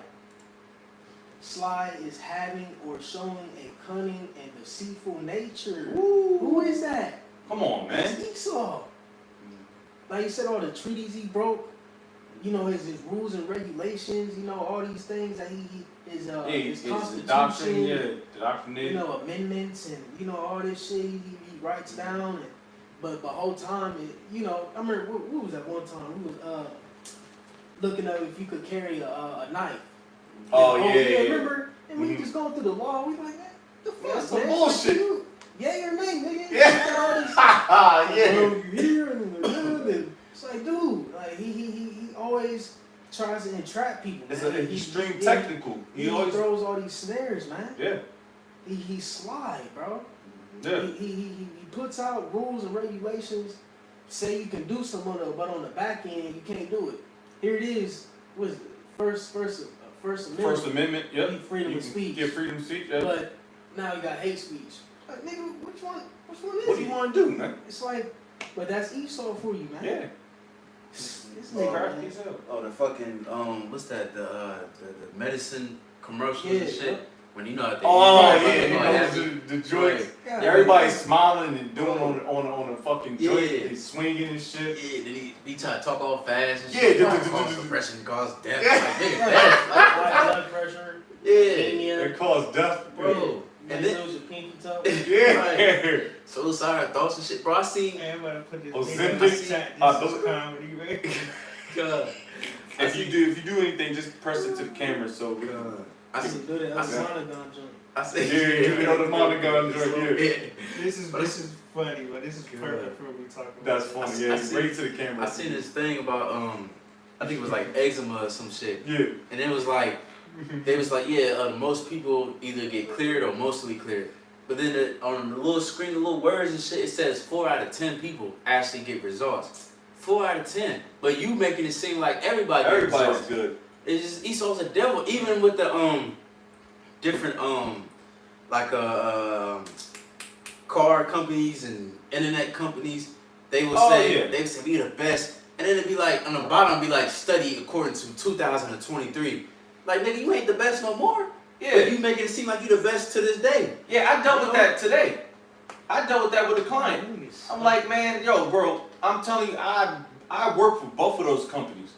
Speaker 4: Sly is having or showing a cunning and deceitful nature. Who is that?
Speaker 2: Come on,
Speaker 4: That's
Speaker 2: man.
Speaker 4: Esau. Like you said, all the treaties he broke. His rules and regulations. All these things that his
Speaker 2: His
Speaker 4: constitution.
Speaker 2: doctrine, the doctrine.
Speaker 4: Amendments and all this shit he writes down. But the whole time, I remember what was that one time we was looking up if you could carry a knife.
Speaker 2: Oh yeah.
Speaker 4: Remember? And we just going through the law. We like, man, the fuck,
Speaker 2: That's
Speaker 4: man?
Speaker 2: some bullshit.
Speaker 4: Yay or nay, nigga?
Speaker 2: Yeah.
Speaker 4: All this,
Speaker 2: Yeah.
Speaker 4: you here and it's like, dude, like he always tries to entrap people.
Speaker 2: It's
Speaker 4: Man.
Speaker 2: an extreme technical.
Speaker 4: He
Speaker 2: always.
Speaker 4: throws all these snares, man.
Speaker 2: Yeah.
Speaker 4: He's sly, bro.
Speaker 2: Yeah.
Speaker 4: He puts out rules and regulations, say you can do something, but on the back end you can't do it. Here it is. Was First Amendment.
Speaker 2: First Amendment. Yep.
Speaker 4: Freedom of speech.
Speaker 2: Get freedom of speech. Yeah.
Speaker 4: But now you got hate speech. Like, nigga, which one is
Speaker 2: What do you
Speaker 4: it?
Speaker 2: want to do, man?
Speaker 4: It's like, but that's Esau for you, man.
Speaker 2: Yeah.
Speaker 4: This
Speaker 2: It's
Speaker 4: nigga,
Speaker 2: crafty
Speaker 4: man.
Speaker 2: as hell.
Speaker 1: Oh, the fucking what's that? The medicine commercials and shit.
Speaker 4: Yeah.
Speaker 1: When at the
Speaker 2: Oh
Speaker 1: end,
Speaker 2: yeah,
Speaker 1: everybody
Speaker 2: you know, the joints.
Speaker 4: God,
Speaker 2: Everybody's smiling and doing on a fucking joint.
Speaker 1: Yeah.
Speaker 2: They swinging and shit.
Speaker 1: Yeah, then he tried to talk all fast and
Speaker 2: Yeah,
Speaker 1: shit.
Speaker 2: yeah,
Speaker 1: Cause suppression cause death.
Speaker 2: Yeah.
Speaker 1: Like, nigga,
Speaker 4: Right.
Speaker 1: death.
Speaker 4: High blood pressure,
Speaker 1: Yeah,
Speaker 4: anemia,
Speaker 2: It caused death,
Speaker 1: bro.
Speaker 4: you
Speaker 1: And
Speaker 4: lose
Speaker 1: then
Speaker 4: your pinky toe.
Speaker 2: Yeah.
Speaker 1: suicidal thoughts and shit. Bro, I seen.
Speaker 3: Man, I'm gonna put this
Speaker 2: Ozempic,
Speaker 3: in the chat. This
Speaker 2: those-
Speaker 3: is comedy, right?
Speaker 1: God.
Speaker 2: If you do anything, just press it to the camera so we can.
Speaker 1: God.
Speaker 4: I
Speaker 1: I
Speaker 4: should
Speaker 1: seen.
Speaker 4: do that.
Speaker 1: I
Speaker 4: That's
Speaker 1: see.
Speaker 4: monogon joint.
Speaker 1: I seen.
Speaker 2: Yeah, you know the monogon joint, yeah.
Speaker 3: This is funny, but this is perfect for what we talking about.
Speaker 2: That's funny.
Speaker 1: I
Speaker 2: Yeah,
Speaker 1: see-
Speaker 2: bring it to the camera.
Speaker 1: I seen this thing about I think it was like eczema or some shit,
Speaker 2: Yeah.
Speaker 1: and it was like they was like most people either get cleared or mostly cleared, but then on the little screen, the little words and shit, it says 4 out of 10 people actually get results. 4 out of 10, but you making it seem like everybody gets
Speaker 2: Everybody's
Speaker 1: results.
Speaker 2: good.
Speaker 1: It's just Esau's a devil, even with the different car companies and internet companies. They will
Speaker 2: Oh,
Speaker 1: say
Speaker 2: yeah.
Speaker 1: they would say we the best, and then it'd be like, on the bottom, it'd be like, study according to 2023. Like, nigga, you ain't the best no more.
Speaker 2: Yeah.
Speaker 1: But you making it seem like you the best to this day.
Speaker 2: Yeah, I dealt with that today. I dealt with that with a client. I'm like, man, yo, bro, I'm telling you, I work for both of those companies.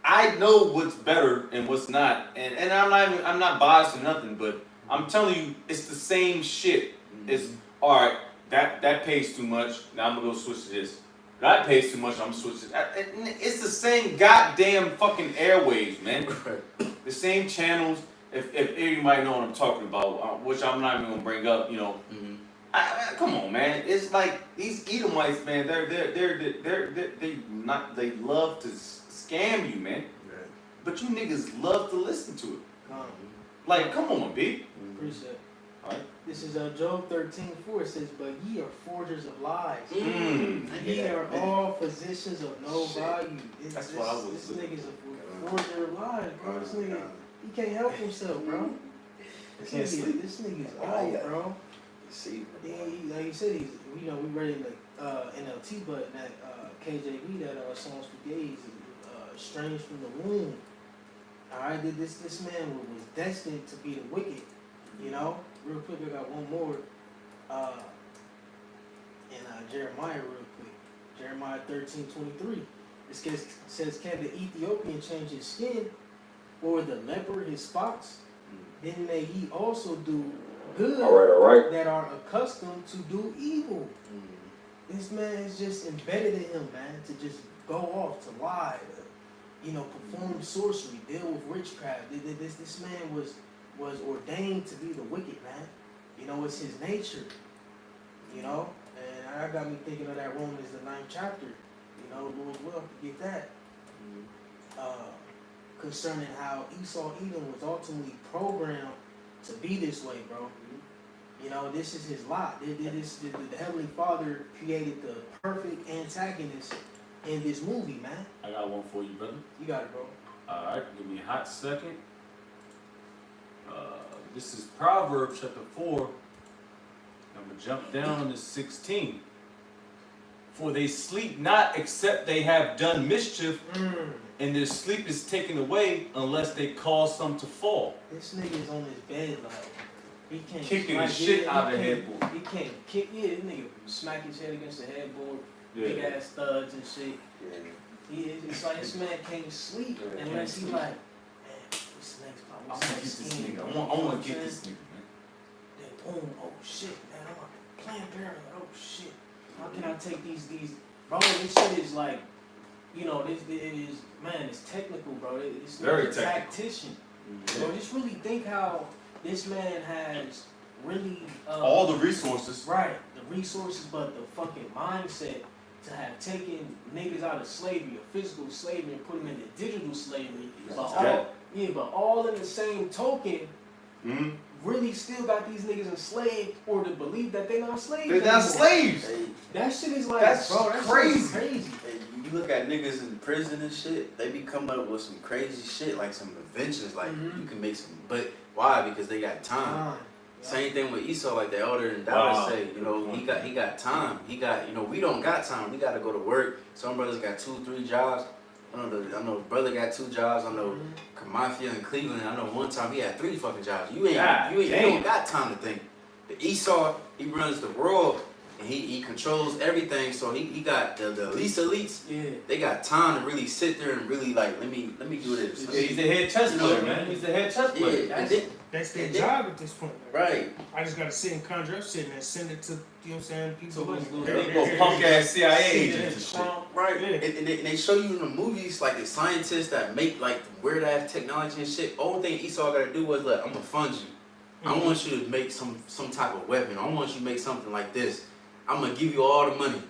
Speaker 2: I know what's better and what's not, and I'm not biased or nothing, but I'm telling you, it's the same shit. It's all right. That pays too much. Now I'm gonna go switch to this. That pays too much. I'm gonna switch to this. It's the same goddamn fucking airwaves, man. The same channels. If anybody know what I'm talking about, which I'm not even gonna bring up, you know. Come on, man. It's like these Edomites, man. They love to scam you, man.
Speaker 1: Right.
Speaker 2: But you niggas love to listen to it. Like, come on, B.
Speaker 4: Appreciate it.
Speaker 2: Alright.
Speaker 4: This is Job 13:4. It says, "But ye are forgers of lies. Ye
Speaker 1: Yeah.
Speaker 4: are all physicians of no value."
Speaker 2: That's what I was
Speaker 4: This
Speaker 2: looking
Speaker 4: nigga's a forger of lies, bro. This nigga, he can't help himself, bro. This nigga's old, bro.
Speaker 1: See,
Speaker 4: Then like you said, he's, you know, we read in the NLT, but that KJV, that Songs for Gays, estranged from the womb. Alright, this man was destined to be the wicked. You know, real quick, I got one more. In Jeremiah, real quick. Jeremiah 13:23. It says, "Can the Ethiopian change his skin, or the leper his spots? Then may he also do good
Speaker 2: All right.
Speaker 4: that are accustomed to do evil." This man is just embedded in him, man, to just go off, to lie, to, you know, perform sorcery, deal with witchcraft. This man was ordained to be the wicked, man. You know, it's his nature. You know, and that got me thinking of that Romans the 9th chapter. You know, Lord's will to get that. Concerning how Esau Edom was ultimately programmed to be this way, bro. You know, this is his lot. The Heavenly Father created the perfect antagonist in this movie, man.
Speaker 2: I got one for you, brother.
Speaker 4: You got it, bro.
Speaker 2: Alright, give me a hot second. This is Proverbs chapter 4. I'm going to jump down to 16. "For they sleep not except they have done mischief, and their sleep is taken away unless they cause some to fall."
Speaker 4: This nigga's on his bed, like, he can't
Speaker 2: Kicking the
Speaker 4: like,
Speaker 2: shit
Speaker 4: yeah,
Speaker 2: out of the
Speaker 4: he can't-
Speaker 2: headboard.
Speaker 4: He can't kick, this nigga smack his head against the headboard,
Speaker 2: Yeah.
Speaker 4: big ass studs and shit. It's like this man can't sleep unless he like, man, this nigga's
Speaker 2: I
Speaker 4: probably
Speaker 2: want to get this
Speaker 4: skin,
Speaker 2: nigga.
Speaker 4: bro.
Speaker 2: I want to get this nigga, man.
Speaker 4: Then boom, oh shit, man, I'm a Planned Parenthood, oh shit. How can I take these, bro, this shit is like, you know, it is, man, it's technical, bro. It's
Speaker 2: Very
Speaker 4: a
Speaker 2: technical.
Speaker 4: tactician. Bro, just really think how this man has really,
Speaker 2: All the resources.
Speaker 4: right, the resources, but the fucking mindset to have taken niggas out of slavery, or physical slavery, and put them into digital slavery. But all in the same token, really still got these niggas enslaved, or to believe that they're not slaves.
Speaker 2: They're not
Speaker 4: anymore.
Speaker 2: slaves.
Speaker 1: Hey,
Speaker 4: That shit is like,
Speaker 2: That's
Speaker 4: bro, that's
Speaker 2: crazy.
Speaker 4: crazy.
Speaker 1: hey, you look at niggas in prison and shit, they be coming up with some crazy shit, like some inventions, like you can make some, but why? Because they got time. Same thing with Esau, like the elder and Dallas say, you know, he got time. He got, you know, we don't got time. We got to go to work. Some brothers got 2-3 jobs. I know brother got 2 jobs. I know Mafia in Cleveland. I know one time he had 3 fucking jobs. You don't got time to think. The Esau, he runs the world and he controls everything. So he got the least elites.
Speaker 4: Yeah.
Speaker 1: They got time to really sit there and really like let me do this.
Speaker 2: Yeah, he's the head chess player, man. He's the head chess player.
Speaker 1: Yeah, and then,
Speaker 3: That's their
Speaker 1: And
Speaker 3: job at this point.
Speaker 1: right.
Speaker 3: I just gotta sit and conjure up shit and then send it to, you know what I'm saying, people.
Speaker 2: Those punk ass CIA agents and shit.
Speaker 1: Right,
Speaker 3: Yeah.
Speaker 1: and they show you in the movies like the scientists that make like weird ass technology and shit. Only thing Esau gotta do was look, I'm gonna fund you. I want you to make some type of weapon. I want you to make something like this. I'm gonna give you all the money.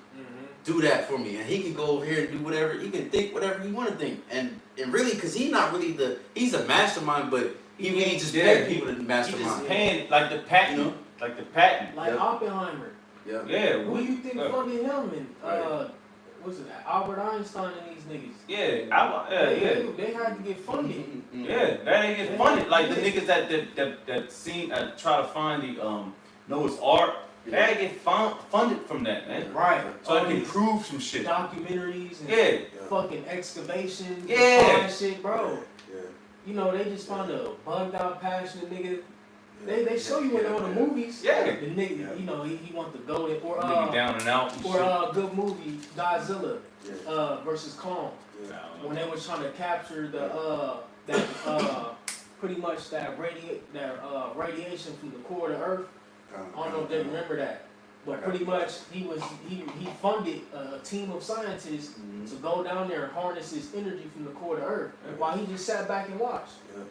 Speaker 1: Do that for me, and he can go over here and do whatever. He can think whatever he want to think, and really, cause he's not really he's a mastermind, but he really just pay people to
Speaker 2: He
Speaker 1: mastermind.
Speaker 2: just paying like the patent,
Speaker 1: You know?
Speaker 2: like the patent.
Speaker 4: Like
Speaker 1: Yep.
Speaker 4: Oppenheimer.
Speaker 1: Yeah.
Speaker 2: Yeah,
Speaker 4: Who you think funded him and
Speaker 1: Right.
Speaker 4: what's it? Albert Einstein and these niggas.
Speaker 2: yeah.
Speaker 4: They had to get funded.
Speaker 2: Yeah, that ain't get funded. Like the niggas that seen try to find the Noah's Ark They gotta get funded from that, man.
Speaker 4: Right.
Speaker 2: So I
Speaker 4: All
Speaker 2: can
Speaker 4: these
Speaker 2: prove some shit.
Speaker 4: documentaries and
Speaker 2: Yeah.
Speaker 4: fucking excavations
Speaker 2: Yeah.
Speaker 4: and all that shit, bro.
Speaker 1: Yeah.
Speaker 4: You know, they just found a bugged out passionate nigga. They show you in all the movies.
Speaker 2: Yeah.
Speaker 4: The nigga, you know, he want to go there. Or
Speaker 2: Nigga down and out and shit.
Speaker 4: good movie, Godzilla
Speaker 1: Yeah.
Speaker 4: versus Kong.
Speaker 1: Yeah.
Speaker 4: When they was trying to capture pretty much that radiation from the core of the earth. I don't know if they remember that. But pretty much he funded a team of scientists to go down there and harness this energy from the core of the earth. While he just sat back and watched.
Speaker 1: Yeah.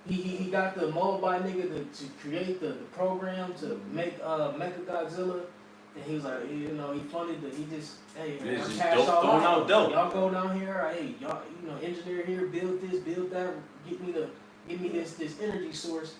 Speaker 4: He got the Moabite nigga to create the program to make Mechagodzilla, and he was like, you know, he funded he just, hey,
Speaker 2: Yeah,
Speaker 4: man,
Speaker 2: just
Speaker 4: cash
Speaker 2: dope,
Speaker 4: all
Speaker 2: throwing out dope.
Speaker 4: Y'all go down here, hey, y'all, you know, engineer here, build this, build that, give me this energy source,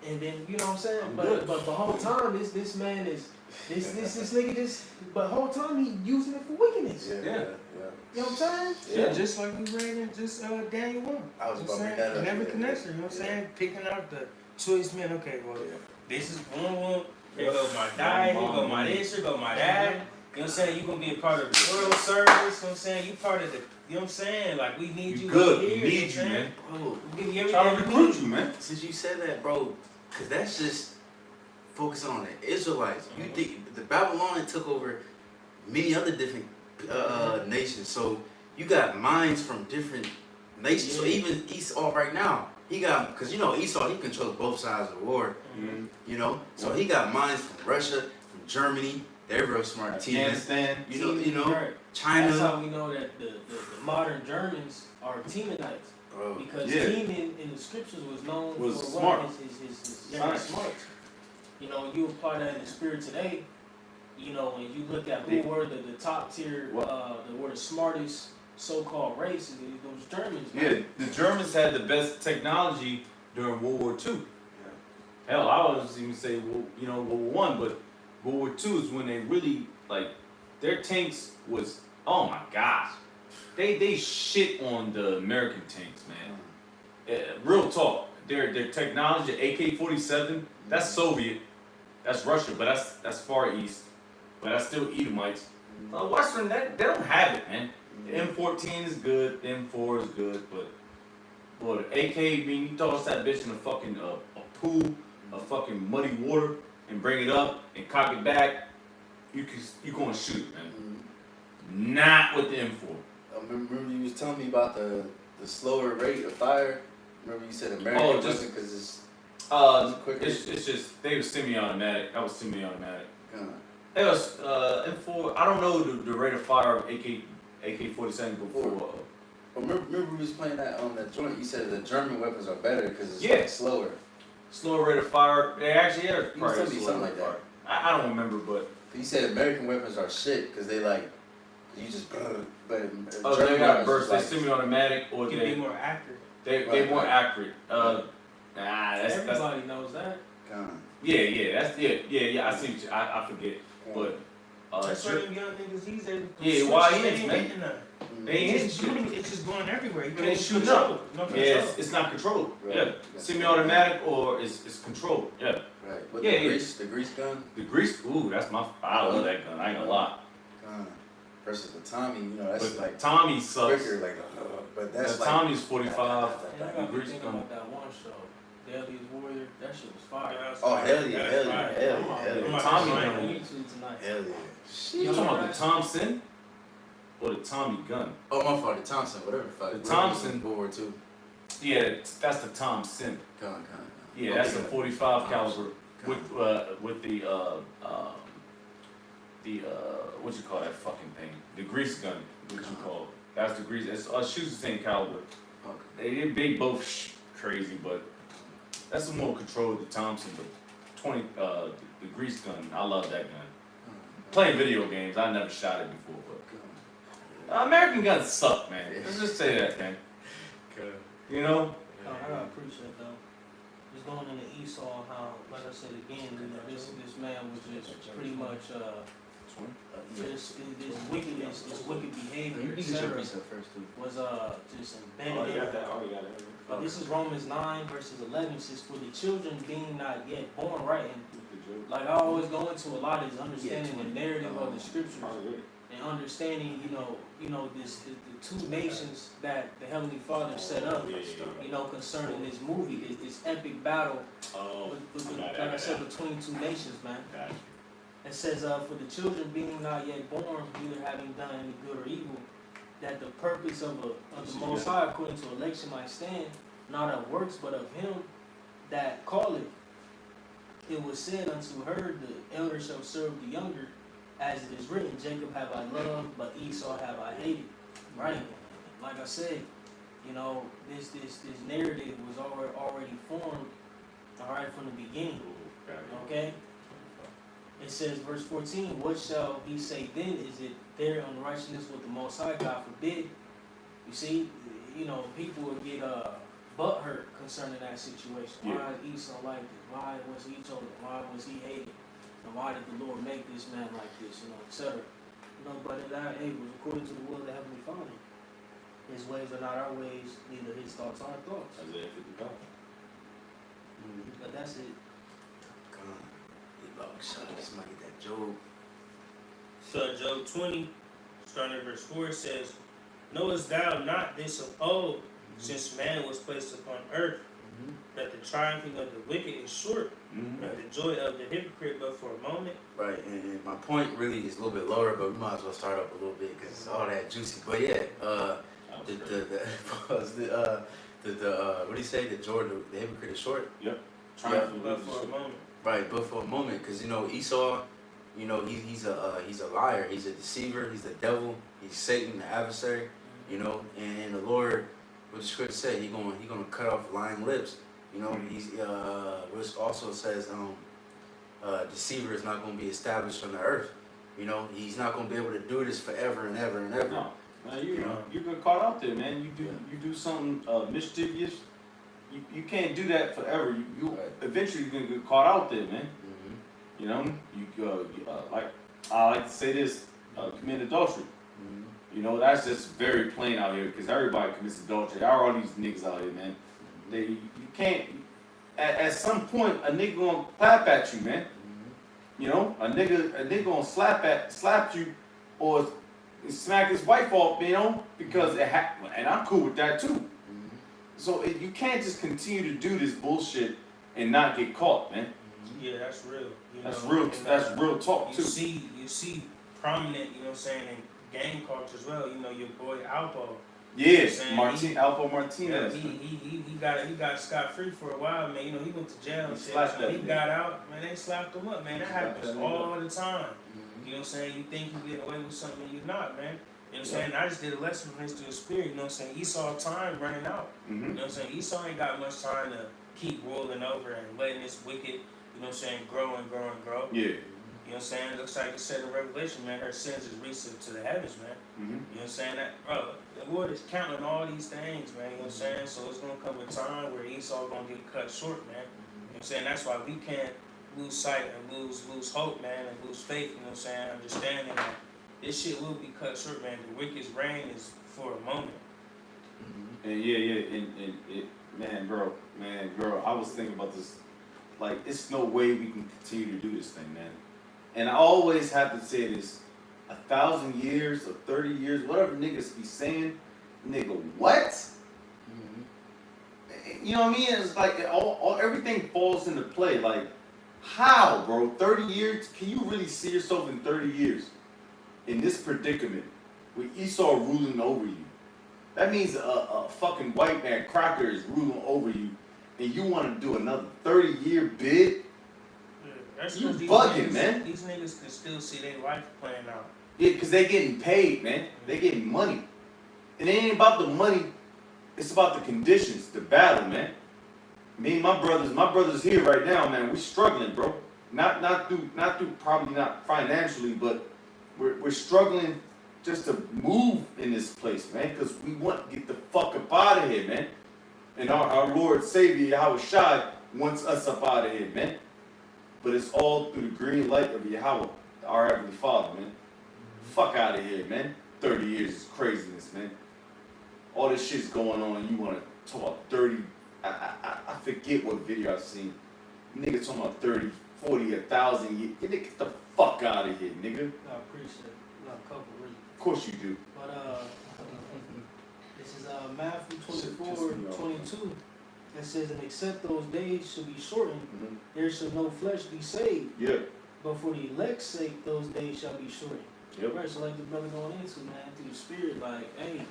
Speaker 4: and then you know what I'm saying.
Speaker 2: I'm
Speaker 4: But
Speaker 2: good.
Speaker 4: the whole time this man is this nigga just, but the whole time he using it for wickedness.
Speaker 1: Yeah.
Speaker 2: Yeah.
Speaker 1: Yeah.
Speaker 4: You know what I'm saying?
Speaker 3: Yeah, just like we read in just Daniel 1.
Speaker 1: I was
Speaker 3: You know
Speaker 1: about
Speaker 3: what
Speaker 1: to
Speaker 3: I'm
Speaker 1: bring
Speaker 3: saying?
Speaker 1: that up.
Speaker 3: In every
Speaker 1: Yeah.
Speaker 3: connection, you know what I'm saying? Picking out the choice men, okay, well, this is one, here go my diet, here go my this, here go my that. You know what I'm saying? You gonna be a part of the world service, you know what I'm saying? You part of the, you know what I'm saying? Like, we need you
Speaker 2: good.
Speaker 3: here,
Speaker 2: We
Speaker 3: you know
Speaker 2: need
Speaker 3: what I'm
Speaker 2: you,
Speaker 3: saying?
Speaker 2: man.
Speaker 1: Bro,
Speaker 3: We give you
Speaker 2: Trying to
Speaker 3: everything we
Speaker 2: recruit
Speaker 3: need.
Speaker 2: you, man.
Speaker 1: since you said that, bro, because that's just focusing on the Israelites. You think the Babylonians took over many other different nations, so you got minds from different nations. So even Esau right now, he got, because you know Esau, he controls both sides of the war. You know, so he got minds from Russia, from Germany. They're real smart teams.
Speaker 2: Afghanistan.
Speaker 1: You know,
Speaker 4: Right.
Speaker 1: China.
Speaker 4: That's how we know that the modern Germans are Temanites.
Speaker 1: Bro,
Speaker 4: Because
Speaker 2: Yeah.
Speaker 4: Teman in the scriptures was known
Speaker 2: Was
Speaker 4: for
Speaker 2: smart.
Speaker 4: what? His
Speaker 2: Science.
Speaker 4: smart. You know, you apply that in the spirit today, you know, when you look at who were the top tier, were the smartest so-called races, those Germans. Man.
Speaker 2: Yeah, the Germans had the best technology during World War II. Hell, I was even say, you know, World War I, but World War II is when they really, like, their tanks was, oh my gosh. They shit on the American tanks, man. Real talk. Their technology, AK-47, that's Soviet, that's Russia, but that's Far East, but that's still Edomites. Western, they don't have it, man. The M14 is good, the M4 is good, but boy, the AK, I mean, you toss that bitch in a fucking a pool of fucking muddy water and bring it up and cock it back, you gonna shoot it, man. Not with the M4.
Speaker 1: remember you was telling me about the slower rate of fire. Remember you said American
Speaker 2: just-
Speaker 1: weapon because it's quicker.
Speaker 2: It's just they were semi-automatic. That was semi-automatic.
Speaker 1: Gun.
Speaker 2: It was M4. I don't know the rate of fire of AK-47 before.
Speaker 1: Remember we was playing that on the joint. You said the German weapons are better because it's
Speaker 2: Yeah.
Speaker 1: like slower.
Speaker 2: Slower rate of fire. They actually are
Speaker 1: You was
Speaker 2: probably
Speaker 1: telling me
Speaker 2: slower
Speaker 1: something
Speaker 2: rate
Speaker 1: like
Speaker 2: of
Speaker 1: that.
Speaker 2: fire. I don't remember, but
Speaker 1: You said American weapons are shit because they like you just. But
Speaker 2: oh,
Speaker 1: German
Speaker 2: they got
Speaker 1: weapons
Speaker 2: burst.
Speaker 1: is
Speaker 2: They
Speaker 1: like,
Speaker 2: semi-automatic or
Speaker 3: It can be more accurate.
Speaker 2: they
Speaker 1: Right,
Speaker 2: more
Speaker 1: right.
Speaker 2: accurate. That's
Speaker 4: Everybody knows that.
Speaker 1: gun.
Speaker 2: yeah. I see. I forget, but
Speaker 3: That's why them young niggas these days.
Speaker 2: Yeah, why
Speaker 3: they
Speaker 2: is,
Speaker 3: ain't
Speaker 2: man?
Speaker 3: hitting nothing.
Speaker 1: Mm.
Speaker 2: they ain't
Speaker 3: It's
Speaker 2: hitting
Speaker 3: just
Speaker 2: shit.
Speaker 3: it's just going everywhere. You
Speaker 2: They
Speaker 3: can't
Speaker 2: shooting
Speaker 3: control.
Speaker 2: up.
Speaker 3: No control.
Speaker 2: Yeah, it's not controlled.
Speaker 1: Right.
Speaker 2: Yeah,
Speaker 1: Gun.
Speaker 2: semi-automatic or it's controlled. Yeah,
Speaker 1: Right. But
Speaker 2: Yeah,
Speaker 1: the grease gun.
Speaker 2: the grease. Ooh, that's I love that gun. I ain't gonna lie.
Speaker 1: Gun. Versus the Tommy, you know, that's
Speaker 2: But
Speaker 1: like
Speaker 2: Tommy sucks.
Speaker 1: quicker, like, but
Speaker 2: The
Speaker 1: that's like.
Speaker 2: Tommy's 45.
Speaker 4: And I
Speaker 2: The
Speaker 4: got to
Speaker 2: grease
Speaker 4: think
Speaker 2: gun.
Speaker 4: about that one show, Deadliest Warrior. That shit was fire.
Speaker 1: Oh hell yeah, hell yeah,
Speaker 3: Right.
Speaker 1: hell
Speaker 4: I'm
Speaker 1: yeah,
Speaker 4: on-
Speaker 1: hell
Speaker 4: I'm
Speaker 1: yeah.
Speaker 4: on
Speaker 2: Tommy
Speaker 4: that
Speaker 2: gun.
Speaker 4: on YouTube tonight.
Speaker 1: Hell yeah.
Speaker 2: You talking about the Thompson or the Tommy gun?
Speaker 1: Oh my fault, the Thompson, whatever the fuck.
Speaker 2: The Thompson.
Speaker 1: World War II.
Speaker 2: Yeah, that's the Thompson.
Speaker 1: Gun.
Speaker 2: Yeah, that's a
Speaker 1: Okay.
Speaker 2: 45 caliber
Speaker 1: Gun.
Speaker 2: with the what you call that fucking thing? The grease gun. What you call it? That's the grease. It's shoots the same caliber.
Speaker 1: Okay.
Speaker 2: They both crazy, but that's the more control of the Thompson. But the grease gun, I love that gun. Playing video games, I never shot it before, but American guns suck, man. Let's just say that, man. You know?
Speaker 4: I gotta appreciate though. Just going into Esau, how, like I said again, you know, this man was just pretty much this wickedness, this wicked behavior, etc. was just embedded in. But this is Romans 9 verses 11 says, "For the children being not yet born right, and Like I always go into a lot is understanding the narrative of the scriptures and understanding, the two nations that the Heavenly Father set up, concerning this movie, this epic battle, like I said, between two nations, man. It says, for the children being not yet born, neither having done any good or evil, that the purpose of the Most High, according to election, might stand, not of works, but of him that calleth. It was said unto her, the elder shall serve the younger, as it is written, Jacob have I loved, but Esau have I hated. Right? Like I said, this narrative was already formed, all right, from the beginning. Okay? It says, verse 14, what shall he say then? Is it their unrighteousness with the Most High? God forbid. You see, people will get butthurt concerning that situation. Why is Esau like this? Why was he chosen? Why was he hated? And why did the Lord make this man like this? Etc. But in that, it was according to the will of the Heavenly Father. His ways are not our ways, neither his thoughts are our thoughts.
Speaker 2: Isaiah 55.
Speaker 4: But that's it.
Speaker 1: Somebody get that Job.
Speaker 3: So Job 20, starting at verse 4, it says, knowest thou not this of old, since man was placed upon earth, that the triumphing of the wicked is short, and the joy of the hypocrite but for a moment?
Speaker 1: Right, and my point really is a little bit lower, but we might as well start up a little bit because it's all that juicy. But yeah, what do you say? The joy of the hypocrite is short.
Speaker 2: Yep.
Speaker 3: Triumphing but for a moment.
Speaker 1: Right, but for a moment, because Esau, he's a liar, he's a deceiver, he's the devil, he's Satan, the adversary, and the Lord, what the scripture say, he gonna cut off lying lips, he's which also says deceiver is not gonna be established on the earth, he's not gonna be able to do this forever and ever and ever.
Speaker 2: No, man, you get caught out there, man. You do something mischievous. You can't do that forever. You eventually you're gonna get caught out there, man. Like I like to say this, commit adultery. That's just very plain out here because everybody commits adultery. There are all these niggas out here, man. You can't. At some point, a nigga gonna clap at you, man. A nigga gonna slap you, or smack his wife off, because and I'm cool with that too. So you can't just continue to do this bullshit and not get caught, man.
Speaker 3: Yeah, that's real.
Speaker 2: That's real talk too.
Speaker 3: You see prominent, in gang culture as well. Your boy Alpo.
Speaker 2: Yes, Alpo Martinez.
Speaker 3: Yeah, he got scot free for a while, man. He went to jail and shit. He got out, man. They slapped him up, man. That happens all the time. You know what I'm saying? You think you get away with something, you're not, man. You know what I'm saying? I just did a lesson from History of Spirit. You know what I'm saying? Esau time running out. You know what I'm saying? Esau ain't got much time to keep rolling over and letting this wicked, grow and grow and grow.
Speaker 2: Yeah.
Speaker 3: You know what I'm saying? It looks like it said in Revelation, man, her sins is reached to the heavens, man. You know what I'm saying? That, bro, the Lord is counting all these things, man. You know what I'm saying? So it's going to come a time where Esau going to get cut short, man. You know what I'm saying? That's why we can't lose sight and lose hope, man, and lose faith, you know what I'm saying? Understanding that this shit will be cut short, man. The wicked's reign is for a moment.
Speaker 2: And man, girl, I was thinking about this. Like, it's no way we can continue to do this thing, man. And I always have to say this: 1,000 years or 30 years, whatever niggas be saying, nigga, what? You know what I mean? It's like everything falls into play. Like, how, bro? 30 years? Can you really see yourself in 30 years in this predicament with Esau ruling over you? That means a fucking white man cracker is ruling over you, and you want to do another 30-year bid? You bugging, man.
Speaker 3: These niggas can still see their life playing out.
Speaker 2: Yeah, because they getting paid, man. They getting money. And it ain't about the money. It's about the conditions, the battle, man. Me and my brothers here right now, man, we're struggling, bro. Not through probably not financially, but we're struggling just to move in this place, man, because we want to get the fuck up out of here, man. And our Lord Savior, Yahweh Shai, wants us up out of here, man. But it's all through the green light of Yahweh, our Heavenly Father, man. Fuck out of here, man. 30 years is craziness, man. All this shit's going on, and you want to talk about 30. I forget what video I've seen. Niggas talking about 30, 40, 1,000 years. Get the fuck out of here, nigga.
Speaker 4: I appreciate it. Not a couple, really.
Speaker 2: Of course you do.
Speaker 4: But this is Matthew
Speaker 2: Shit
Speaker 4: 24,
Speaker 2: pissed me off.
Speaker 4: 22. It says, and except those days should be shortened,
Speaker 2: Mm-hmm.
Speaker 4: there shall no flesh be saved.
Speaker 2: Yeah.
Speaker 4: But for the elect's sake, those days shall be shortened.
Speaker 2: Yep.
Speaker 4: Right, so like the brother going into, man, through the spirit, like, hey,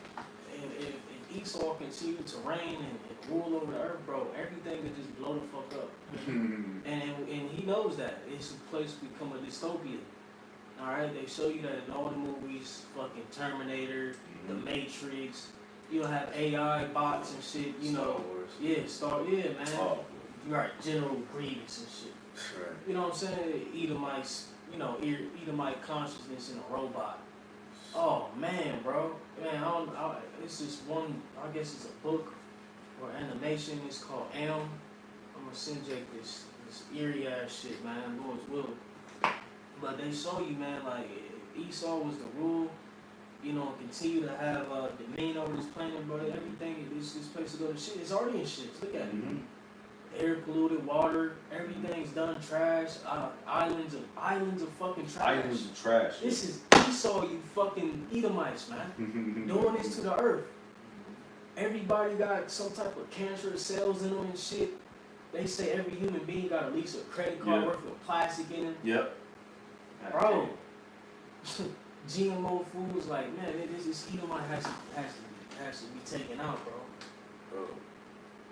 Speaker 4: if Esau continue to reign and rule over the earth, bro, everything would just blow the fuck up. And he knows that. It's a place to become a dystopia. Alright, they show you that in all the movies, fucking Terminator, The Matrix, you'll have AI bots and shit, you know.
Speaker 1: Star Wars.
Speaker 4: Yeah, man.
Speaker 2: Oh.
Speaker 4: Right, General Grievous and shit.
Speaker 1: Right.
Speaker 4: You know what I'm saying? Edomites, you know, Edomite consciousness in a robot. Oh man, bro. Man, it's just one, I guess it's a book or animation. It's called I'm gonna send Jake this eerie ass shit, man. Lord's will. But they show you, man, like Esau was the rule, you know, continue to have dominion over this planet, bro. Everything, this place to go to shit. It's already in shit. Look at it.
Speaker 2: Mm-hmm.
Speaker 4: Air polluted, water, everything's done, trash, islands of fucking trash.
Speaker 2: Islands of trash.
Speaker 4: This is Esau, you fucking Edomites, man. Doing this to the earth. Everybody got some type of cancerous cells in them and shit. They say every human being got at least a credit card worth of plastic in it.
Speaker 2: Yep.
Speaker 4: Bro. GMO foods, like, man, this Edomite has to be taken out, bro.
Speaker 1: Bro,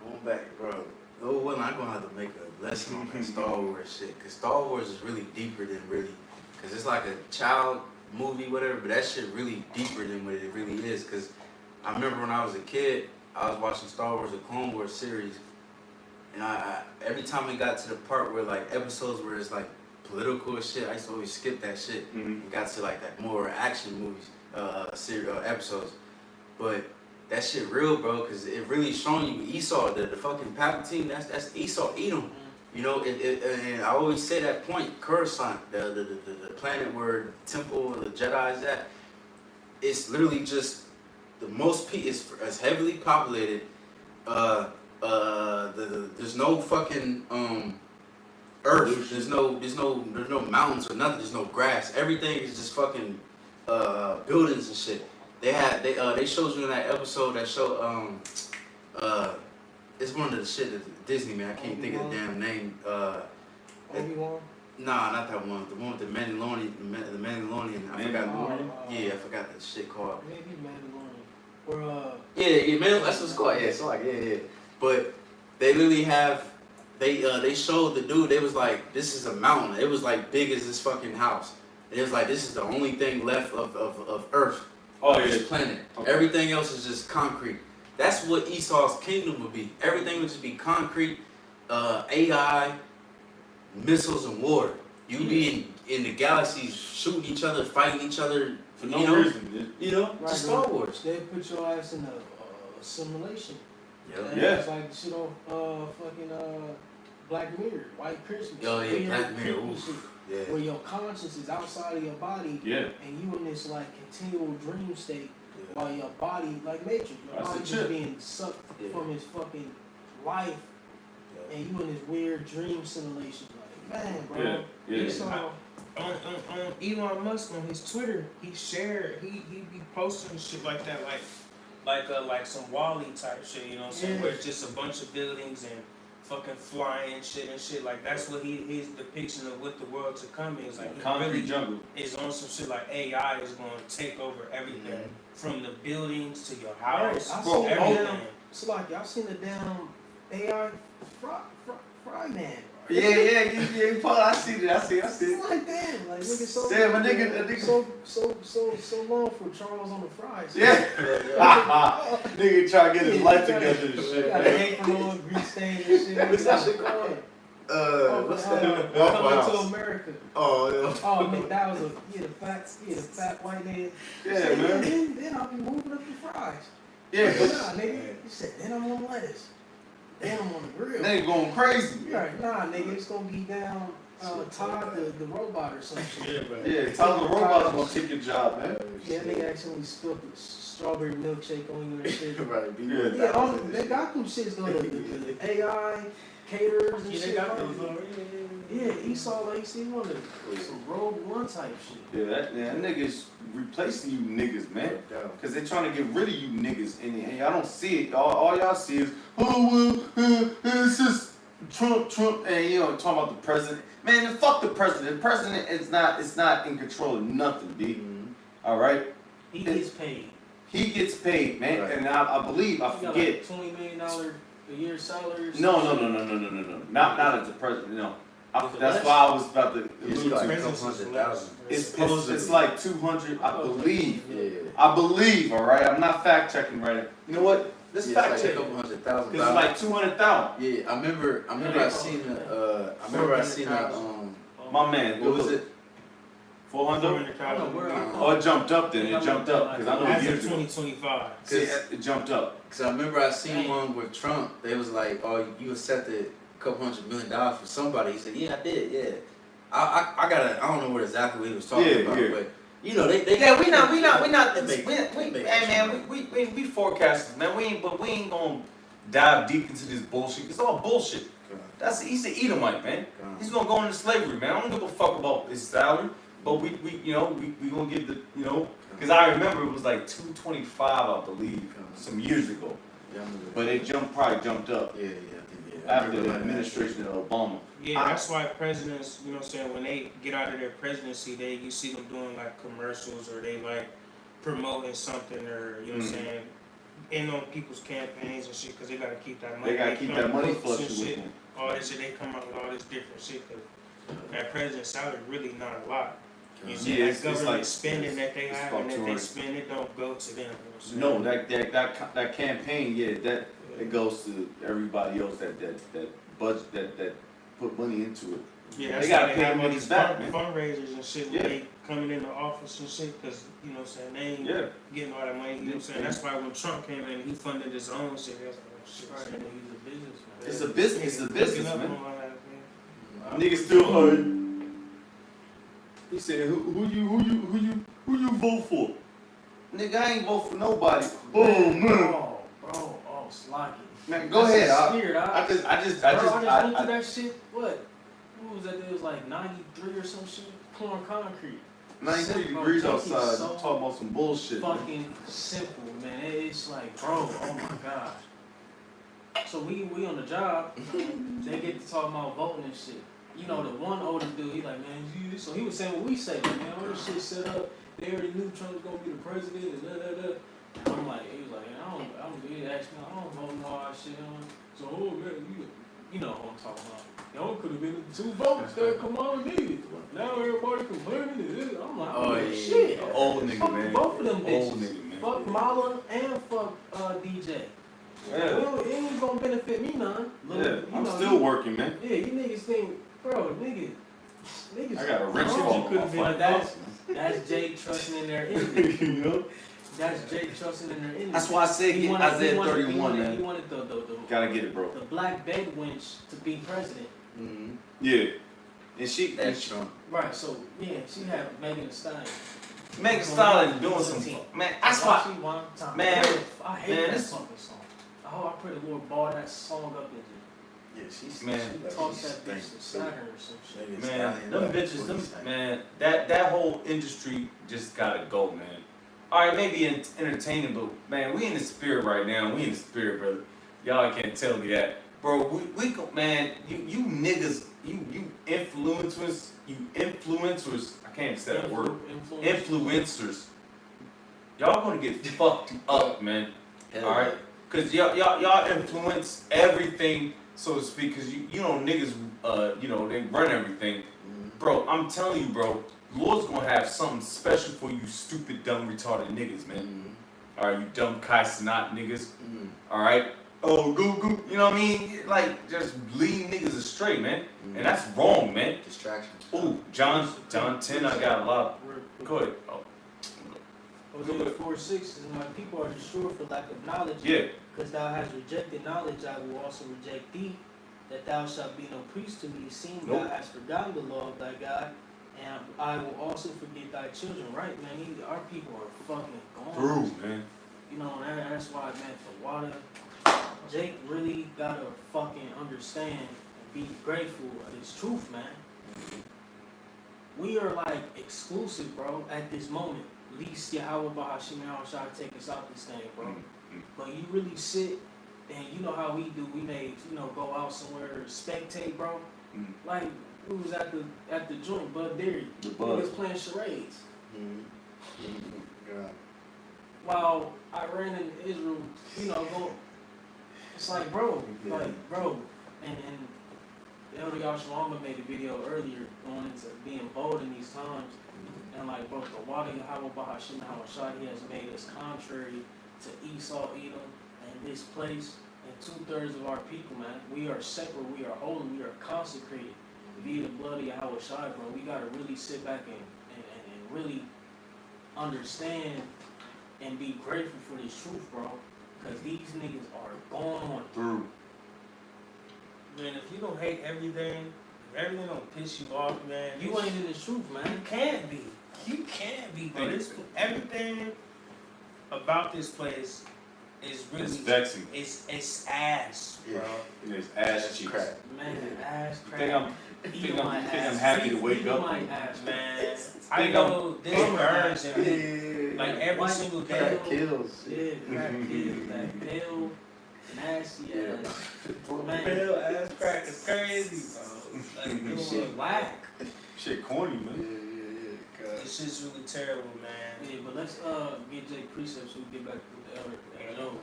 Speaker 1: going back, bro. Oh, well, I'm gonna have to make a lesson on that Star Wars shit, cause Star Wars is really deeper than cause it's like a child movie, whatever. But that shit really deeper than what it really is. Cause I remember when I was a kid, I was watching Star Wars, the Clone Wars series, and I every time we got to the part where like episodes where it's like political and shit, I used to always skip that shit. And got to like that more action movies, episodes, but. That shit real, bro, because it really showing you Esau, the fucking Palpatine, that's Esau, Edom. You know, and I always say that point, Coruscant, the planet where the temple of the Jedi is at, it's literally just the most, it's heavily populated. There's no fucking earth, there's no mountains or nothing, there's no grass. Everything is just fucking buildings and shit. They showed you in that episode that show it's one of the shit that Disney, man, I can't think of the damn name.
Speaker 4: Obi-Wan?
Speaker 1: Nah, not that one. The one with the Mandalorian. I forgot. I forgot that shit called.
Speaker 4: Maybe Mandalorian. Or
Speaker 1: Yeah, man, that's what it's called. Yeah, so like yeah. But they literally have they showed the dude. They was like, this is a mountain. It was like big as this fucking house. It was like this is the only thing left of Earth. This planet. Okay. Everything else is just concrete. That's what Esau's kingdom would be. Everything would just be concrete, AI, missiles, and water. You be in the galaxies shooting each other, fighting each other
Speaker 2: for no reason.
Speaker 1: You know,
Speaker 4: right,
Speaker 1: just Star Wars.
Speaker 4: They put your ass in a simulation.
Speaker 1: Yep.
Speaker 4: Yeah. It's like shit on fucking Black Mirror, White Christmas.
Speaker 1: Oh yeah, Black Mirror. Yeah.
Speaker 4: Where your conscience is outside of your body,
Speaker 2: and
Speaker 4: you in this like continual dream state, while your body, like Matrix, your body just being sucked from his fucking life, and you in this weird dream simulation. Like, man, bro.
Speaker 3: On Elon Musk on his Twitter, he be posting shit like that, like some Wall-E type shit, you know what I'm saying? Where it's just a bunch of buildings and fucking flying shit and shit. Like that's what his depiction of what the world to come is. Like
Speaker 2: concrete
Speaker 3: really
Speaker 2: jungle
Speaker 3: is on some shit like AI is going to take over everything from the buildings to your house, everything.
Speaker 4: So like y'all seen the damn AI fry man.
Speaker 2: Yeah, Paul, I see it.
Speaker 4: It's like damn, like nigga so
Speaker 2: damn, a nigga
Speaker 4: so long for Charles on the fries.
Speaker 2: Yeah. Nigga try to get his life together and shit.
Speaker 4: Got a apron on, grease stain and shit. What's that shit called?
Speaker 1: What's that?
Speaker 4: Coming to America.
Speaker 1: Oh yeah.
Speaker 4: Oh man, that was the fat white man.
Speaker 2: Yeah,
Speaker 4: said,
Speaker 2: man.
Speaker 4: Then I'll be moving up the fries.
Speaker 2: Yeah.
Speaker 4: Nah, nigga. He said, then I'm on lettuce. Then I'm on the grill.
Speaker 2: They going crazy.
Speaker 4: Right, nah, nigga, it's gonna be down Todd the robot or some shit.
Speaker 2: Yeah, Todd the robot's gonna take your job, man.
Speaker 4: Yeah, they accidentally spilled the strawberry milkshake on you and shit.
Speaker 1: Right, be
Speaker 2: Yeah.
Speaker 4: Yeah, they got them shits though. The AI caterers and
Speaker 3: Yeah, they
Speaker 4: shit.
Speaker 3: got
Speaker 4: like
Speaker 3: those
Speaker 4: that.
Speaker 3: already.
Speaker 4: Yeah, he saw like he wanted some Rogue One type shit.
Speaker 2: Yeah, that niggas replacing you niggas, man. Cause they're trying to get rid of you niggas, and I don't see it. All y'all see is, oh well, it's just Trump, and you know talking about the president. Man, then fuck the president. The president is not in control of nothing, B.
Speaker 1: Mhm.
Speaker 2: All right,
Speaker 4: He gets paid.
Speaker 2: he gets paid, man,
Speaker 1: Right.
Speaker 2: and I believe I
Speaker 4: He got
Speaker 2: forget.
Speaker 4: like $20 million a year salary. or
Speaker 2: No,
Speaker 4: something.
Speaker 2: not as a president. No,
Speaker 4: With the
Speaker 2: that's
Speaker 4: less?
Speaker 2: why I was about to
Speaker 1: It's
Speaker 2: allude
Speaker 1: like
Speaker 2: to.
Speaker 1: a
Speaker 3: Presence
Speaker 1: couple
Speaker 3: is
Speaker 1: hundred
Speaker 3: less.
Speaker 1: thousand.
Speaker 2: It's like 200, I believe.
Speaker 1: Yeah.
Speaker 2: I believe, all right. I'm not fact checking right now. You know what? Let's
Speaker 1: Yeah,
Speaker 2: fact
Speaker 1: it's like
Speaker 2: check
Speaker 1: a couple
Speaker 2: it.
Speaker 1: $100,000.
Speaker 2: Cause it's like 200,000.
Speaker 1: Yeah, I remember I seen
Speaker 2: My man,
Speaker 1: what was it?
Speaker 2: 400?
Speaker 4: I don't know where I
Speaker 2: Oh, it jumped up then. It jumped up because I know
Speaker 3: As
Speaker 2: years
Speaker 3: of
Speaker 2: ago.
Speaker 3: 2025.
Speaker 2: See, it jumped up.
Speaker 1: Cause I remember I seen one with Trump. They was like, "Oh, you accepted a couple $100 million for somebody." He said, "Yeah, I did. Yeah." I don't know what exactly he was talking
Speaker 2: Yeah,
Speaker 1: about,
Speaker 2: yeah.
Speaker 1: but you know they.
Speaker 2: Yeah, we not.
Speaker 1: They make-
Speaker 2: Hey
Speaker 1: make
Speaker 2: man, we forecasters, man. We ain't gonna dive deep into this bullshit. It's all bullshit. He's an Edomite, man. He's gonna go into slavery, man. I don't give a fuck about his salary, but we gonna give the, because I remember it was like 225, I believe, some years ago.
Speaker 1: Yeah, I remember
Speaker 2: But
Speaker 1: that.
Speaker 2: it probably jumped up
Speaker 1: Yeah, I think, yeah. I
Speaker 2: after
Speaker 1: remember
Speaker 2: the
Speaker 1: that.
Speaker 2: administration of Obama.
Speaker 3: Yeah, that's why presidents, you know what I'm saying, when they get out of their presidency, you see them doing like commercials or they like promoting something or, you know what I'm saying, in on people's campaigns and shit because they got to keep that money.
Speaker 2: They gotta keep
Speaker 3: come
Speaker 2: that money
Speaker 3: with books and shit,
Speaker 2: fluctuating.
Speaker 3: all that shit, they come out with all this different shit because that president's salary really not a lot. You see,
Speaker 2: Yeah,
Speaker 3: that
Speaker 2: it's
Speaker 3: government
Speaker 2: like-
Speaker 3: spending that they
Speaker 2: it's
Speaker 3: have
Speaker 2: about
Speaker 3: and that they
Speaker 2: 200.
Speaker 3: spend, it don't go to them. You know what I'm saying?
Speaker 2: No, that campaign, yeah, that it goes to everybody else that budget that put money into it.
Speaker 3: Yeah,
Speaker 2: They
Speaker 3: that's
Speaker 2: gotta
Speaker 3: why
Speaker 2: pay
Speaker 3: they have
Speaker 2: them
Speaker 3: all
Speaker 2: niggas
Speaker 3: these
Speaker 2: back, man.
Speaker 3: fundraisers and shit
Speaker 2: Yeah.
Speaker 3: when they coming into office and shit, because, you know what I'm saying, they ain't
Speaker 2: Yeah.
Speaker 3: getting all that money, you know what I'm saying? That's why when Trump came in, he funded his own shit. They was like, oh shit.
Speaker 4: Right, and he's a businessman.
Speaker 2: It's a business. It's a
Speaker 3: Looking
Speaker 2: business,
Speaker 3: up
Speaker 2: man.
Speaker 3: on all that, man.
Speaker 2: Niggas still he said, who you vote for? Nigga, I ain't vote for nobody. Oh man.
Speaker 4: Oh, slocky.
Speaker 2: Man, go ahead.
Speaker 4: Scared,
Speaker 2: I just
Speaker 4: bro, I just went through that shit. What was that? It was like 93 or some shit. Pouring concrete.
Speaker 2: 93
Speaker 4: Bro,
Speaker 2: degrees
Speaker 4: Jake's
Speaker 2: outside.
Speaker 4: so
Speaker 2: You talking about some bullshit. Man.
Speaker 4: Fucking simple, man. It's like, bro, oh my gosh. So we on the job. They get to talking about voting and shit. You know, the one older dude, he like, man, so he was saying what we say, like, man, all this shit set up. They already knew Trump was gonna be the president and da da da. I'm like, he was like, he asked me, I don't vote no all that shit. So, oh man, you know what I'm talking about. Y'all could have been the 2 votes that Kamala needed. Now everybody complaining. I'm like,
Speaker 1: Oh, yeah,
Speaker 4: shit.
Speaker 1: yeah.
Speaker 2: Old nigga,
Speaker 4: Fuck
Speaker 2: man.
Speaker 4: both of them bitches.
Speaker 2: Old nigga, man.
Speaker 4: Fuck Mala and fuck DJ.
Speaker 2: Yeah.
Speaker 4: Well, it ain't gonna benefit me none. Look,
Speaker 2: Yeah,
Speaker 4: you
Speaker 2: I'm
Speaker 4: know,
Speaker 2: still working, man.
Speaker 4: Yeah, you niggas think, bro, niggas.
Speaker 2: I got a wrench
Speaker 4: Bro,
Speaker 2: fall
Speaker 4: you could've
Speaker 2: off
Speaker 4: been
Speaker 2: my
Speaker 4: that's Jake trusting in their image.
Speaker 2: You know?
Speaker 4: That's Jake trusting in their image.
Speaker 2: That's why I said
Speaker 4: He
Speaker 2: get
Speaker 4: wanted-
Speaker 2: Isaiah
Speaker 4: he wanted-
Speaker 2: 31,
Speaker 4: He
Speaker 2: man.
Speaker 4: wanted the
Speaker 2: Gotta get it, bro.
Speaker 4: black bed wench to be president.
Speaker 1: Mhm.
Speaker 2: Yeah. And she,
Speaker 1: That's Trump.
Speaker 4: Right, so yeah, she had Megan Thee Stallion.
Speaker 2: Megan Stallion doing some, man, that's why,
Speaker 4: She one time.
Speaker 2: man,
Speaker 4: I hate
Speaker 2: man,
Speaker 4: that
Speaker 2: this-
Speaker 4: fucking song. I pray the Lord ball that song up into.
Speaker 1: Yeah, she's
Speaker 2: Man.
Speaker 4: She tossed that bitch to Saturn or some shit.
Speaker 2: man, them bitches, man, that whole industry just gotta go, man. All right, maybe entertaining, but man, we in the spirit right now. We in the spirit, brother. Y'all can't tell me that, bro. We go, man. You niggas, you influencers, I can't even say that word. Influencers. Y'all gonna get fucked up, man. All right, cause y'all influence everything, so to speak. Cause you know niggas, they run everything, bro. I'm telling you, bro. Lord's gonna have something special for you, stupid, dumb, retarded niggas, man. All right, you dumb Kai Sinat niggas. All right. Oh, go. You know what I mean? Like just leading niggas astray, man. And that's wrong, man.
Speaker 1: Distraction.
Speaker 2: Ooh, John 10. I got a lot. Go ahead. Oh,
Speaker 4: Hosea 4:6 is my people are destroyed for lack of knowledge.
Speaker 2: yeah.
Speaker 4: Because thou hast rejected knowledge, I will also reject thee, that thou shalt be no priest to me, seeing
Speaker 2: Nope.
Speaker 4: thou hast forgotten the law of thy God, And I will also forget thy children, right, man? Our people are fucking gone.
Speaker 2: Through, man.
Speaker 4: You know, that's why, man, for water, Jake really gotta fucking understand and be grateful of this truth, man. We are like exclusive, bro, at this moment. At least Yahweh Bahashim Shai take us out this thing, bro. But you really sit and you know how we do. We may, go out somewhere, spectate, bro. Like we was at the joint, Bud Dairy. We was playing charades. While Iran and Israel, go. It's like, bro, and Elder Yahshua made a video earlier going into being bold in these times, and like, bro, the water Yahweh Bahashim Shai, he has made us contrary to Esau, Edom, and this place, and 2/3 of our people, man. We are separate, we are holy, we are consecrated via the blood of Yahweh Shai, bro. We gotta really sit back and really understand and be grateful for this truth, bro. Cause these niggas are going
Speaker 2: through.
Speaker 3: Man, if you don't hate everything, if everything don't piss you off, man,
Speaker 4: you ain't in the truth, man.
Speaker 3: You can't be. You can't be, bro. Everything about this place is really
Speaker 2: it's vexing.
Speaker 3: It's ass, bro.
Speaker 2: Yeah. It's ass cheeks.
Speaker 4: Man, ass crack.
Speaker 2: I think I'm happy to wake up.
Speaker 3: Man, I know this burns and like every single day.
Speaker 1: Crack kills.
Speaker 4: Yeah, crack kills. That pale, nasty ass.
Speaker 3: Pale ass crack is crazy, bro. Like this shit whack.
Speaker 2: Shit corny, man.
Speaker 1: Yeah.
Speaker 3: This shit's really terrible, man.
Speaker 4: Yeah, but let's get Jay precepts so we get back to the elder.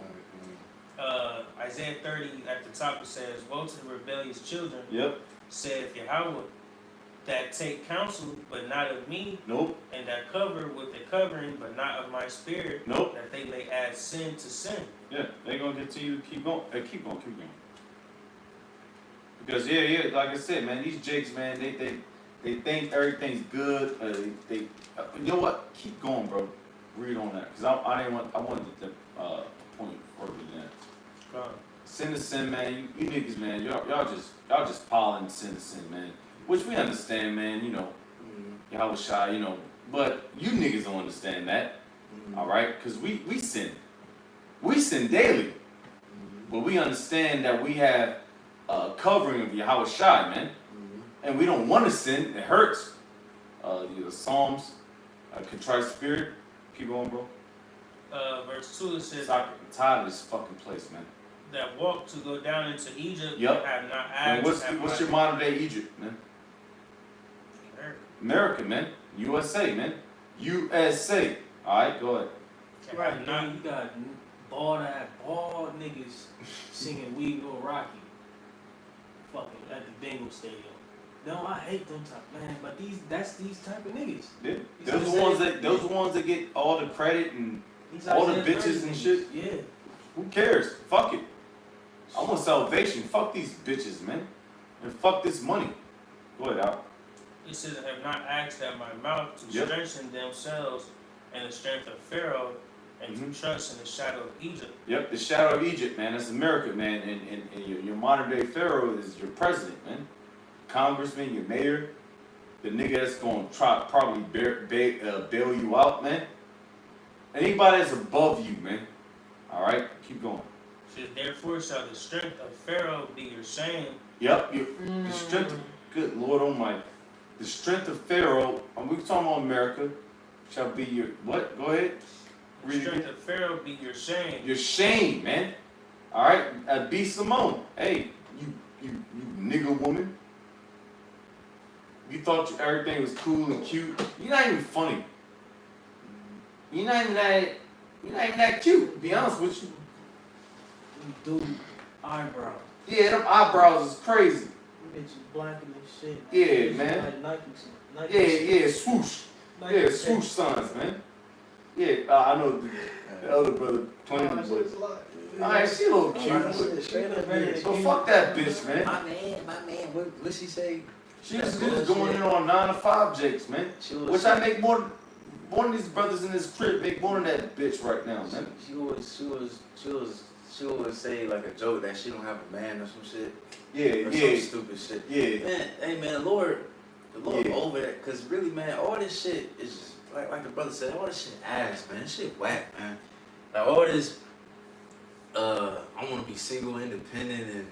Speaker 3: Isaiah 30 at the top it says, "Woe to the rebellious children."
Speaker 2: Yep.
Speaker 3: Saith Yahweh, that take counsel, but not of me.
Speaker 2: Nope.
Speaker 3: And that cover with the covering, but not of my spirit.
Speaker 2: Nope.
Speaker 3: That they may add sin to sin.
Speaker 2: Yeah, they're gonna continue to keep going. Keep going. Because like I said, man, these jakes, man, they think everything's good. You know what? Keep going, bro. Read on that, cause I wanted to point further than that. Sin to sin, man. You niggas, man. Y'all just piling sin to sin, man. Which we understand, man. Y'all was shy, But you niggas don't understand that, all right? Cause we sin. We sin daily. But we understand that we have a covering of Yahweh Shai, man. And we don't want to sin. It hurts. The Psalms, a contrite spirit. Keep going, bro.
Speaker 3: Verse 2 it says,
Speaker 2: I'm tired of this fucking place, man.
Speaker 3: That walk to go down into Egypt,
Speaker 2: Yep.
Speaker 3: have not
Speaker 2: And
Speaker 3: asked.
Speaker 2: what's your modern day Egypt, man? America, man. USA, man. USA. Alright, go ahead.
Speaker 4: Right, now you got bald niggas singing We Will Rock You. Fucking at the Bengal Stadium. No, I hate them type, man. But that's these type of niggas.
Speaker 2: Yeah. Those the ones that get all the credit and all the bitches and shit.
Speaker 4: Yeah.
Speaker 2: Who cares? Fuck it. I want salvation. Fuck these bitches, man. And fuck this money. Go ahead, Al.
Speaker 3: It says, have not asked at my mouth to strengthen themselves in the strength of Pharaoh and to trust in the shadow of Egypt.
Speaker 2: Yep, the shadow of Egypt, man. That's America, man. And your modern day Pharaoh is your president, man. Congressman, your mayor. The nigga that's going to probably bail you out, man. Anybody that's above you, man. All right, keep going.
Speaker 3: It says, therefore shall the strength of Pharaoh be your shame.
Speaker 2: Yep, the strength of, good Lord Almighty. The strength of Pharaoh, we talking about America, shall be your, what? Go ahead.
Speaker 3: The strength of Pharaoh be your shame.
Speaker 2: Your shame, man. All right, B. Simone. Hey, you nigga woman. You thought everything was cool and cute. You're not even funny. You're not even that cute, to be honest with you.
Speaker 4: Dude, eyebrows.
Speaker 2: Yeah, them eyebrows is crazy.
Speaker 4: Bitch blacking this shit.
Speaker 2: Yeah, man.
Speaker 4: Like Nike.
Speaker 2: Yeah, swoosh. Yeah, swoosh signs, man. Yeah, I know the other brother playing the but alright, she a little cute. So fuck that bitch, man.
Speaker 1: My man, what she say?
Speaker 2: She was going in on 9 to 5 jakes, man. Which I make more. One of these brothers in this crib make more than that bitch right now, man.
Speaker 1: She always say like a joke that she don't have a man or some shit.
Speaker 2: Yeah,
Speaker 1: or some stupid shit.
Speaker 2: Yeah.
Speaker 1: Man, hey man, Lord The Lord
Speaker 2: Yeah.
Speaker 1: over that, cause really, man, all this shit is just like the brother said, all this shit ass, man. This shit whack, man. Like all this, I want to be single, independent, and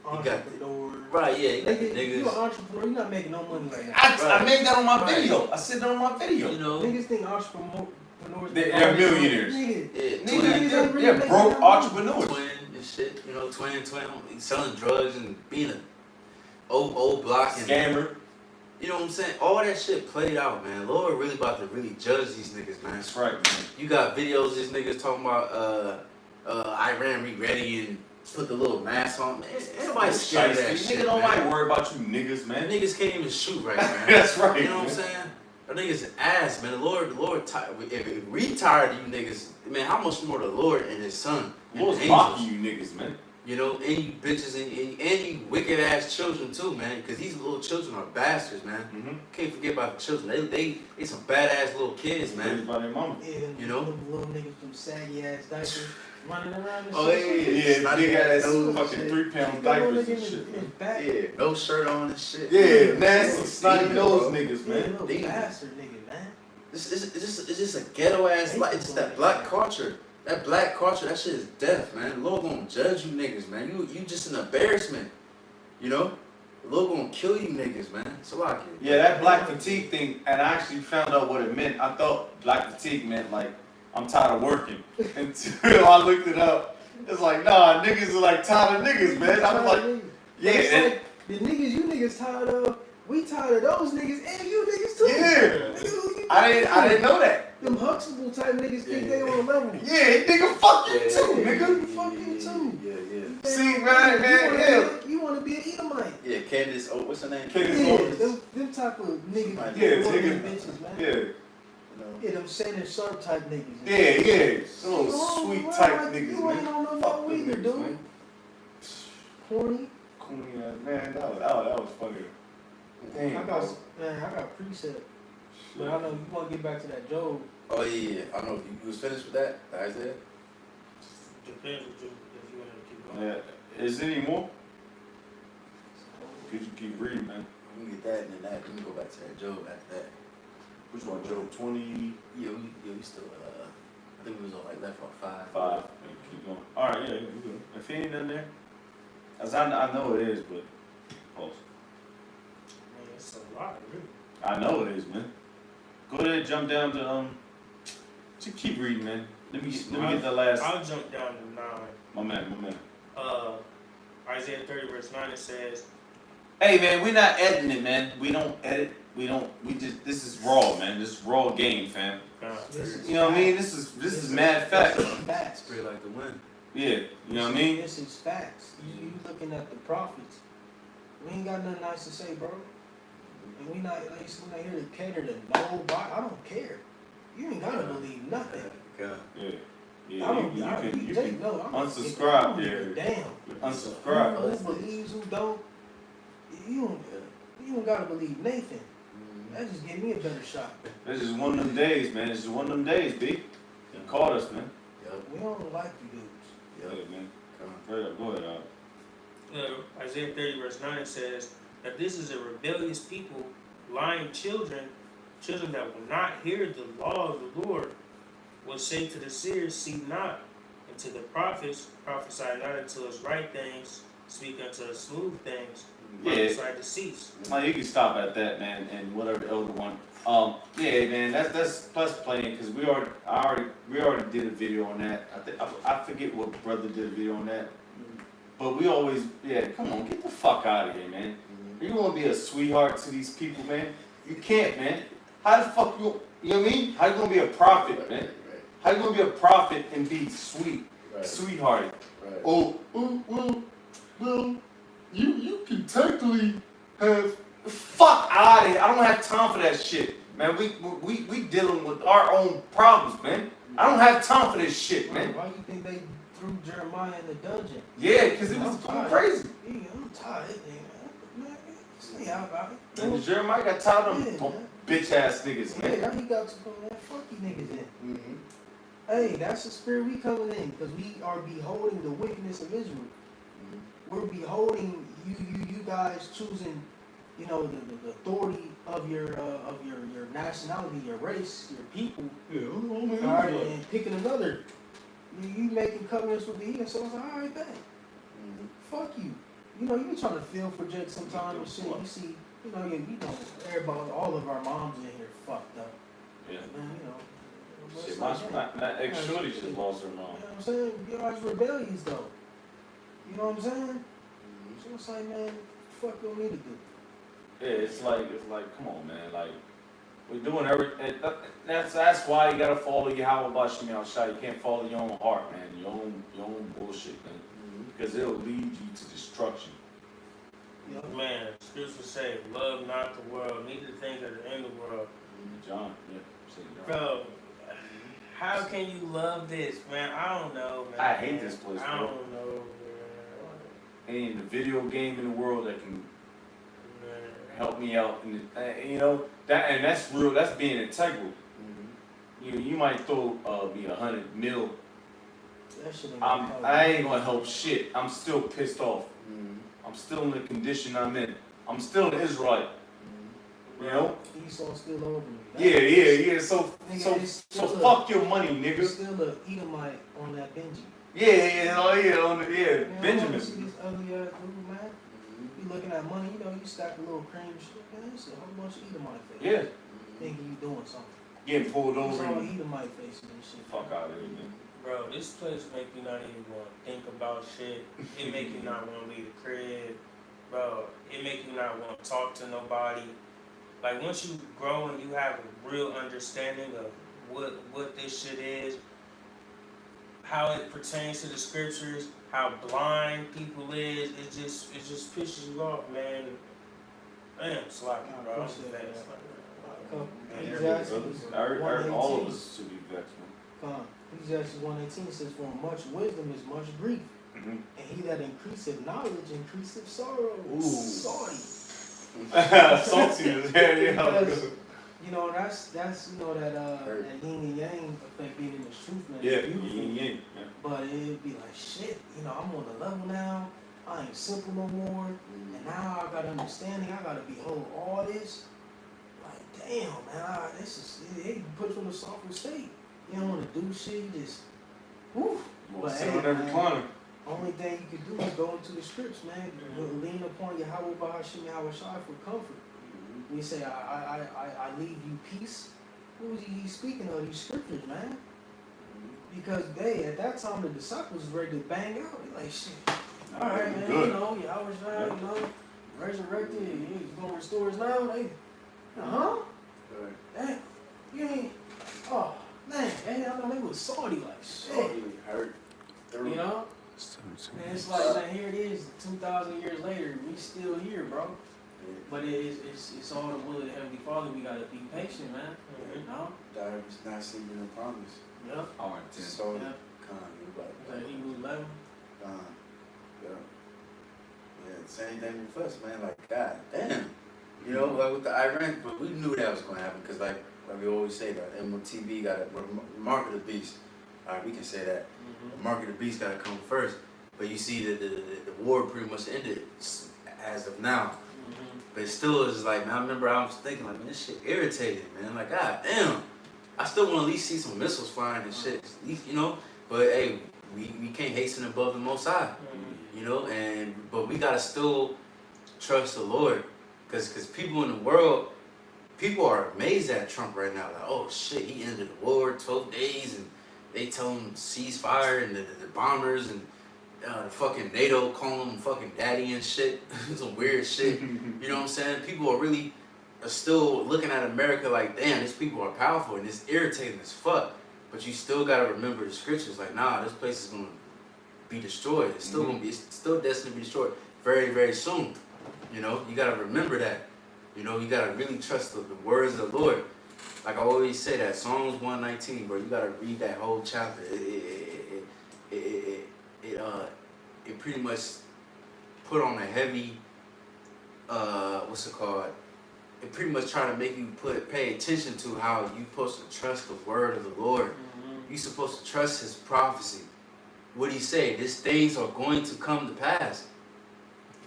Speaker 1: you got
Speaker 4: Entrepreneur.
Speaker 1: right, yeah, you got the
Speaker 4: Nigga, you an
Speaker 1: niggas.
Speaker 4: entrepreneur. You're not making no money right now.
Speaker 2: I made that on my
Speaker 1: Right.
Speaker 2: video. I said that on my video.
Speaker 1: You know,
Speaker 4: Niggas think entrepreneurs.
Speaker 2: They're millionaires.
Speaker 4: Nigga,
Speaker 1: yeah,
Speaker 2: Niggas,
Speaker 1: twin,
Speaker 2: they're broke entrepreneurs.
Speaker 1: twin and shit. You know, twin, selling drugs and being a old block and
Speaker 2: Scammer.
Speaker 1: you know what I'm saying? All that shit played out, man. Lord really about to really judge these niggas, man.
Speaker 2: That's right, man.
Speaker 1: You got videos of these niggas talking about Iran ready and put the little mask on. Man, ain't nobody scared of that shit.
Speaker 2: Nigga don't
Speaker 1: man.
Speaker 2: like worry about you niggas, man.
Speaker 1: Niggas can't even shoot right, man.
Speaker 2: That's right.
Speaker 1: You know what I'm
Speaker 2: man.
Speaker 1: saying? That niggas ass, man. The Lord, if we tired of you niggas, man, how much more the Lord and His Son and
Speaker 2: Lord's
Speaker 1: the
Speaker 2: mocking
Speaker 1: angels?
Speaker 2: you niggas, man.
Speaker 1: You know, and you bitches and you wicked ass children too, man. Because these little children are bastards, man.
Speaker 2: Mm-hmm.
Speaker 1: Can't forget about the children. They some badass little kids,
Speaker 2: Raised
Speaker 1: man.
Speaker 2: by their mama.
Speaker 4: Yeah,
Speaker 1: You know?
Speaker 4: them little niggas from saggy ass diapers running around and
Speaker 1: Oh,
Speaker 4: shit.
Speaker 1: yeah.
Speaker 2: Big ass
Speaker 1: Those
Speaker 2: fucking
Speaker 4: shit.
Speaker 2: 3-pound
Speaker 4: Got no
Speaker 2: diapers
Speaker 4: nigga
Speaker 2: and shit,
Speaker 4: in
Speaker 2: man.
Speaker 4: his back.
Speaker 1: Yeah, no shirt on and shit.
Speaker 2: Yeah, nasty, snotty
Speaker 1: Yeah,
Speaker 2: nose
Speaker 1: bro.
Speaker 2: niggas,
Speaker 4: Yeah,
Speaker 2: man.
Speaker 4: little
Speaker 1: Demons.
Speaker 4: bastard nigga, man.
Speaker 1: It's just a ghetto ass life. It's that black culture. That black culture, that shit is death, man. The Lord gonna judge you niggas, man. You just an embarrassment. You know? The Lord gonna kill you niggas, man. So I can.
Speaker 2: Yeah, that black fatigue thing, and I actually found out what it meant. I thought black fatigue meant like, I'm tired of working. Until I looked it up. It's like, nah, niggas are like tired of niggas, man. I was like, yeah.
Speaker 4: It's
Speaker 2: and-
Speaker 4: like the niggas you niggas tired of, we tired of those niggas and you niggas too.
Speaker 2: Yeah.
Speaker 4: Nigga, you
Speaker 2: I didn't know that.
Speaker 4: Them Huxtable type niggas think they
Speaker 1: Yeah.
Speaker 4: on a level.
Speaker 2: Yeah, nigga, fuck you
Speaker 1: Yeah,
Speaker 2: too,
Speaker 1: yeah,
Speaker 2: nigga.
Speaker 4: Fuck you too.
Speaker 1: Yeah.
Speaker 2: See, man,
Speaker 4: You want to be an Edomite.
Speaker 1: Yeah, Candace, oh, what's her name?
Speaker 2: Candace
Speaker 4: Yeah,
Speaker 2: Owens.
Speaker 4: them type of niggas.
Speaker 1: Yeah,
Speaker 4: them
Speaker 2: nigga.
Speaker 4: bitches, man.
Speaker 2: Yeah,
Speaker 1: You know?
Speaker 4: Yeah, them Saint Sharp type niggas.
Speaker 2: yeah. Little
Speaker 4: You know,
Speaker 2: sweet
Speaker 4: bro,
Speaker 2: type
Speaker 4: like,
Speaker 2: niggas,
Speaker 4: You ain't
Speaker 2: man.
Speaker 4: on no
Speaker 2: Fuck
Speaker 4: no
Speaker 2: them
Speaker 4: either,
Speaker 2: niggas,
Speaker 4: dude.
Speaker 2: man.
Speaker 4: Corny.
Speaker 2: Cool, yeah, man, that was funny. Damn,
Speaker 4: I
Speaker 2: bro.
Speaker 4: got precept. But I know you want to get back to that Job.
Speaker 1: Oh yeah. I don't know if you was finished with that, Isaiah.
Speaker 3: Depends if you want to keep going.
Speaker 2: Yeah, is there any more? Could you keep reading, man?
Speaker 1: We can get that and then that. We can go back to that Job after that.
Speaker 2: Which one, Job 25?
Speaker 1: Yeah, we still I think we was on like left on 5.
Speaker 2: Yeah, keep going. All right, yeah, we good. If ain't nothing there, as I know it is, but pause.
Speaker 3: Man, it's a lot, really.
Speaker 2: I know it is, man. Go ahead, jump down to just keep reading, man. Let me get the last.
Speaker 3: I'll jump down to 9.
Speaker 2: My man.
Speaker 3: Isaiah 30 verse 9, it says,
Speaker 2: Hey, man, we're not editing it, man. We don't edit. We just. This is raw, man. This is raw game, fam. You know what I mean? This is mad fact.
Speaker 4: Facts.
Speaker 1: Straight like the wind.
Speaker 2: Yeah, you know what I mean?
Speaker 4: This is facts. You looking at the prophets. We ain't got nothing nice to say, bro. And we not here to cater to nobody. I don't care. You ain't gotta believe nothing.
Speaker 1: God.
Speaker 2: Yeah.
Speaker 4: I don't.
Speaker 2: You can
Speaker 4: no, I'm
Speaker 2: unsubscribe,
Speaker 4: I don't give a
Speaker 2: yeah.
Speaker 4: Damn.
Speaker 2: unsubscribe.
Speaker 4: Who believes, who don't. You don't gotta believe Nathan. That just gave me a better shot.
Speaker 2: This is one of them days, man. This is one of them days, B. You caught us, man.
Speaker 1: Yep.
Speaker 4: We don't like you dudes.
Speaker 1: Yep.
Speaker 2: Yeah, man.
Speaker 1: Come on.
Speaker 2: Go ahead,
Speaker 3: Isaiah 30 verse 9 says that this is a rebellious people, lying children that will not hear the law of the Lord, will say to the seers, see not, and to the prophets, prophesy not unto us right things, speak unto us smooth things,
Speaker 2: Yeah.
Speaker 3: prophesy deceits.
Speaker 2: Like, you can stop at that, man, and whatever the elder one. Yeah, man, that's playing because we already did a video on that. I forget what brother did a video on that, but we always come on, get the fuck out of here, man. You want to be a sweetheart to these people, man? You can't, man. How the fuck you know what I mean? How you gonna be a prophet, man? How you gonna be a prophet and be sweet, sweethearted?
Speaker 1: Right.
Speaker 2: Well, you can technically have. Fuck out of here! I don't have time for that shit, man. We dealing with our own problems, man. I don't have time for this shit, man.
Speaker 4: Why you think they threw Jeremiah in the dungeon?
Speaker 2: Yeah, because it was going crazy.
Speaker 4: Yeah, I'm tired, man. Stay out about it.
Speaker 2: And Jeremiah got tired of
Speaker 4: Yeah,
Speaker 2: them
Speaker 4: man.
Speaker 2: bitch ass niggas, man.
Speaker 4: Yeah, he got to put that fuck you niggas in.
Speaker 1: Mm-hmm.
Speaker 4: Hey, that's the spirit we coming in, because we are beholding the wickedness of Israel. We're beholding you guys choosing you know, the authority of your nationality, your race, your people.
Speaker 2: Yeah,
Speaker 4: All right, and picking another. You making covenants with the heathen, so it's like, all right, bet. Fuck you. You know, you be trying to feel for Jake sometimes and shit. You see, you know, everybody, all of our moms in here fucked up.
Speaker 2: Yeah.
Speaker 4: Man, you know.
Speaker 2: Shit, my ex-shorty just lost her mom.
Speaker 4: You know what I'm saying? You're always rebellious, though. You know what I'm saying? So it's like, man, fuck you want me to do?
Speaker 2: Yeah, it's like, come on, man. Like, we're doing everything. That's why you gotta follow Yahweh Bashim Al-Shai. You can't follow your own heart, man. Your own bullshit, man. Because it'll lead you to destruction.
Speaker 4: Yep.
Speaker 3: Man, scripture say, love not the world, neither things that are in the world.
Speaker 2: John, yeah. Say John.
Speaker 3: Bro, how can you love this, man? I don't know, man.
Speaker 2: I hate this place,
Speaker 3: I
Speaker 2: bro.
Speaker 3: don't know, man.
Speaker 2: Ain't the video game in the world that can
Speaker 3: Man.
Speaker 2: help me out. And you know that's real. That's being integral. You might throw me 100 mil.
Speaker 4: That shit ain't
Speaker 2: I ain't gonna help shit. I'm still pissed off. I'm still in the condition I'm in. I'm still an Israelite. You know?
Speaker 4: Esau still over me.
Speaker 2: Yeah. So
Speaker 4: Nigga,
Speaker 2: fuck your money, nigga.
Speaker 4: There's still a Edomite on that Benji.
Speaker 2: Benjamin.
Speaker 4: You see this ugly ass dude, man? You looking at money, you know, you stack a little cream and shit, man. It's a whole bunch of Edomite faces.
Speaker 2: Yeah.
Speaker 4: Thinking you doing something.
Speaker 2: Getting pulled
Speaker 4: It's
Speaker 2: over.
Speaker 4: all
Speaker 2: And
Speaker 4: Edomite faces and shit.
Speaker 2: fuck out of here, man.
Speaker 3: Bro, this place make you not even want to think about shit. It make you not want to leave the crib. Bro, it make you not want to talk to nobody. Like, once you grow and you have a real understanding of what this shit is, how it pertains to the scriptures, how blind people is, it just pisses you off, man. Damn, sloppy, bro. I'm
Speaker 4: appreciate
Speaker 3: fast.
Speaker 4: Ecclesiastes
Speaker 2: I heard all of
Speaker 4: 1:18.
Speaker 2: us should be vexed, man.
Speaker 4: Ecclesiastes 1:18 says, for much wisdom is much grief, and he that increaseth knowledge increaseth sorrow.
Speaker 2: Ooh.
Speaker 4: Sorry.
Speaker 2: Saltiness, yeah.
Speaker 4: Because, you know, that's you know that yin and yang effect being in the truth, man.
Speaker 2: Yeah,
Speaker 4: It's beautiful.
Speaker 2: yeah.
Speaker 4: But it'd be like, shit, you know, I'm on the level now. I ain't simple no more. And now I got understanding. I got to behold all this. Like, damn, man, it puts you in a softer state. You don't want to do shit. You just, woof.
Speaker 2: Well,
Speaker 4: But
Speaker 2: sit
Speaker 4: hey,
Speaker 2: on every
Speaker 4: man,
Speaker 2: corner.
Speaker 4: only thing you can do is go into the scripts, man. Lean upon Yahweh Bahashim Yahweh Shai for comfort. When you say, I leave you peace, who is he speaking of? These scriptures, man. Because they, at that time, the disciples was ready to bang out. They like, shit, all right, man,
Speaker 2: Good.
Speaker 4: you know, Yahweh Shai, you know, resurrected, he's going to restore us now. They, huh? Damn, you ain't, oh, man, I know they was salty like, shit.
Speaker 1: Hurt.
Speaker 4: You know? And it's like, man, here it is, 2,000 years later, we still here, bro. But it's all the will of the Heavenly Father. We gotta be patient, man. You know?
Speaker 1: Dire is not seeing the promise.
Speaker 4: Yep.
Speaker 2: All right,
Speaker 1: So,
Speaker 4: Yep.
Speaker 1: like,
Speaker 4: Hebrews 11.
Speaker 1: yeah. Yeah, same thing with us, man. Like, god damn. You know, like with the Iran, but we knew that was gonna happen because, like we always say, that MOTB got a mark of the beast. All right, we can say that. The mark of the beast got to come first. But you see that the war pretty much ended as of now. But it still is like, man, I remember I was thinking, like, man, this shit irritated, man. Like, god damn. I still want to at least see some missiles flying and shit, at least, you know. But hey, we can't hasten above the Most High, you know. But we gotta still trust the Lord, because people in the world, people are amazed at Trump right now. Like, oh shit, he ended the war 12 days, and they tell him ceasefire, and the bombers and the fucking NATO calling him fucking daddy and shit. Some weird shit. You know what I'm saying? People are still looking at America like, damn, these people are powerful and it's irritating as fuck. But you still gotta remember the scriptures. Like, nah, this place is gonna be destroyed. It's still gonna be. It's still destined to be destroyed very, very soon. You know, you gotta remember that. You know, you gotta really trust the words of the Lord. Like I always say, that Psalms 119, bro. You gotta read that whole chapter. It pretty much put on a heavy, what's it called? It pretty much try to make you pay attention to how you supposed to trust the word of the Lord. You supposed to trust His prophecy. What He say? These things are going to come to pass.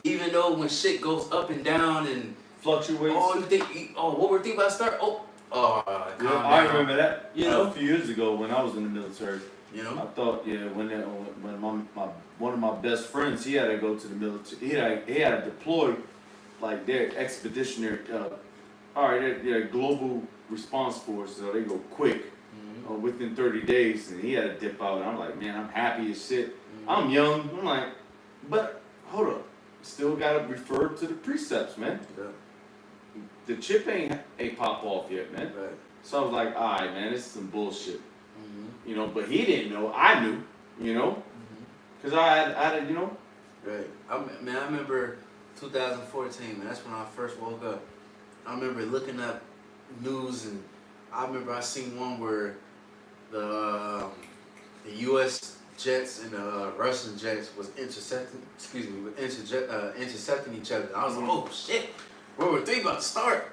Speaker 1: Even though when shit goes up and down and
Speaker 2: fluctuates.
Speaker 1: Oh, what we're thinking about start?
Speaker 2: Yeah, I remember that.
Speaker 1: You know?
Speaker 2: A few years ago when I was in the military.
Speaker 1: You know?
Speaker 2: I thought, when one of my best friends, he had to go to the military. He had to deploy, like their expeditionary, their global response force. So they go quick, within 30 days, and he had to dip out. And I'm like, man, I'm happy as shit. I'm young. I'm like, but hold up, still gotta refer to the precepts, man.
Speaker 1: Yeah.
Speaker 2: The chip ain't pop off yet, man.
Speaker 1: Right.
Speaker 2: So I was like, all right, man, this is some bullshit. But he didn't know. I knew, because I had,
Speaker 1: Right. I remember 2014, man. That's when I first woke up. I remember looking up news, and I remember I seen one where the U.S. jets and the Russian jets was intercepting each other. I was like, oh shit, World War III about to start.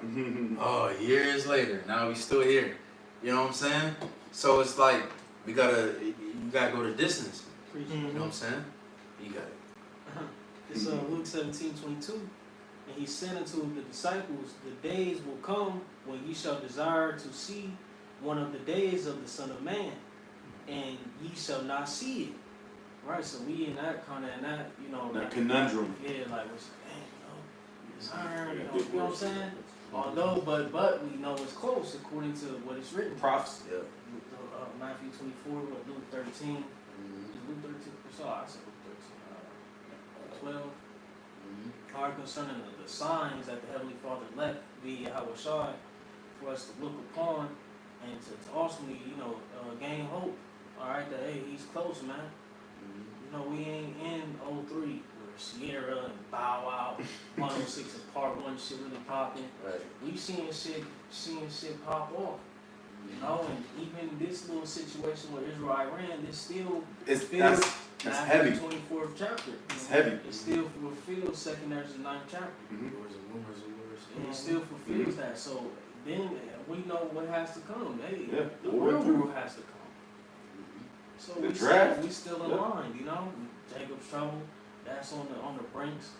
Speaker 1: Oh, years later, now we still here. You know what I'm saying? So it's like you gotta go the distance. You know what I'm saying? You got it.
Speaker 4: It's Luke 17:22, and he said unto the disciples, the days will come when ye shall desire to see one of the days of the Son of Man, and ye shall not see it. Right, so we in that kind of,
Speaker 2: that conundrum.
Speaker 4: Yeah, like, desire, you know what I'm saying? Although, but we know it's close according to what is written.
Speaker 2: Prophecy.
Speaker 1: Yeah.
Speaker 4: Matthew 24, Luke 13. Is Luke 13? Sorry, I said Luke 13. 12. Are concerning the signs that the Heavenly Father left via Yahushua for us to look upon and to ultimately, gain hope. All right, that hey, he's close, man. We ain't in 03 where Sierra and Bow Wow, 106 and Part 1 shit really popping.
Speaker 1: Right.
Speaker 4: We seeing shit pop off. And even this little situation with Israel Iran, this still
Speaker 2: that's heavy.
Speaker 4: 24th chapter.
Speaker 2: It's heavy.
Speaker 4: It still fulfills 2nd Ezra 9th chapter. And it still fulfills that. So then we know what has to come. Hey, the real rule has to come. So we still in line, Jacob's trouble, that's on the brinks.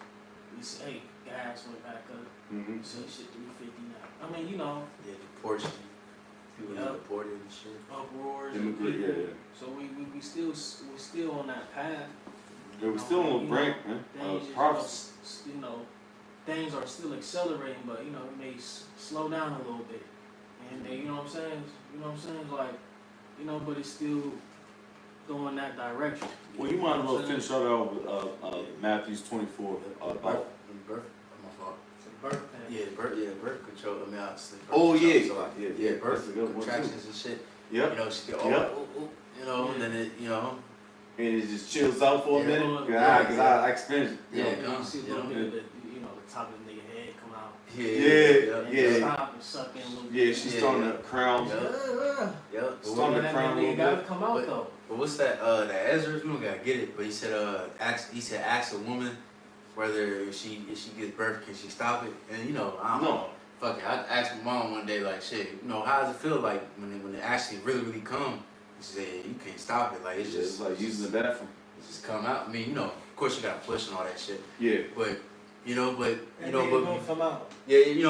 Speaker 4: We say, hey, gas went back up. We say shit 350 now. I mean,
Speaker 1: Yeah, deportation. People get deported and shit.
Speaker 4: Uproars.
Speaker 2: Yeah.
Speaker 4: So we still on that path.
Speaker 2: Yeah, we're still on the brink, man.
Speaker 4: Things are still accelerating, but it may slow down a little bit. And you know what I'm saying? But it's still going that direction.
Speaker 2: Well, you might as well finish that out with Matthew 24.
Speaker 1: Birth. My fault.
Speaker 4: Birth
Speaker 1: Birth control. I mean, obviously. Birth contractions and shit.
Speaker 2: Yep.
Speaker 1: She get and then it,
Speaker 2: And it just chills out for a minute. Because I experienced it.
Speaker 4: You see a little bit of the top of the nigga head come out.
Speaker 2: Yeah.
Speaker 4: Stop and suck in a little bit.
Speaker 2: Yeah, she's starting to crown.
Speaker 1: Starting
Speaker 2: to crown a little
Speaker 4: bit. Gotta come out though.
Speaker 1: But what's that? That Ezra's we don't gotta get it. But he said, ask a woman whether if she gives birth, can she stop it? And I don't know. Fuck it. I asked my mom one day, like, shit, how does it feel like when it actually really come? She said, you can't stop it. Like it's just
Speaker 2: like using the bathroom.
Speaker 1: It just come out. I mean, of course you gotta push and all that shit.
Speaker 2: Yeah.
Speaker 1: But
Speaker 4: it's gonna come out.
Speaker 1: Yeah, it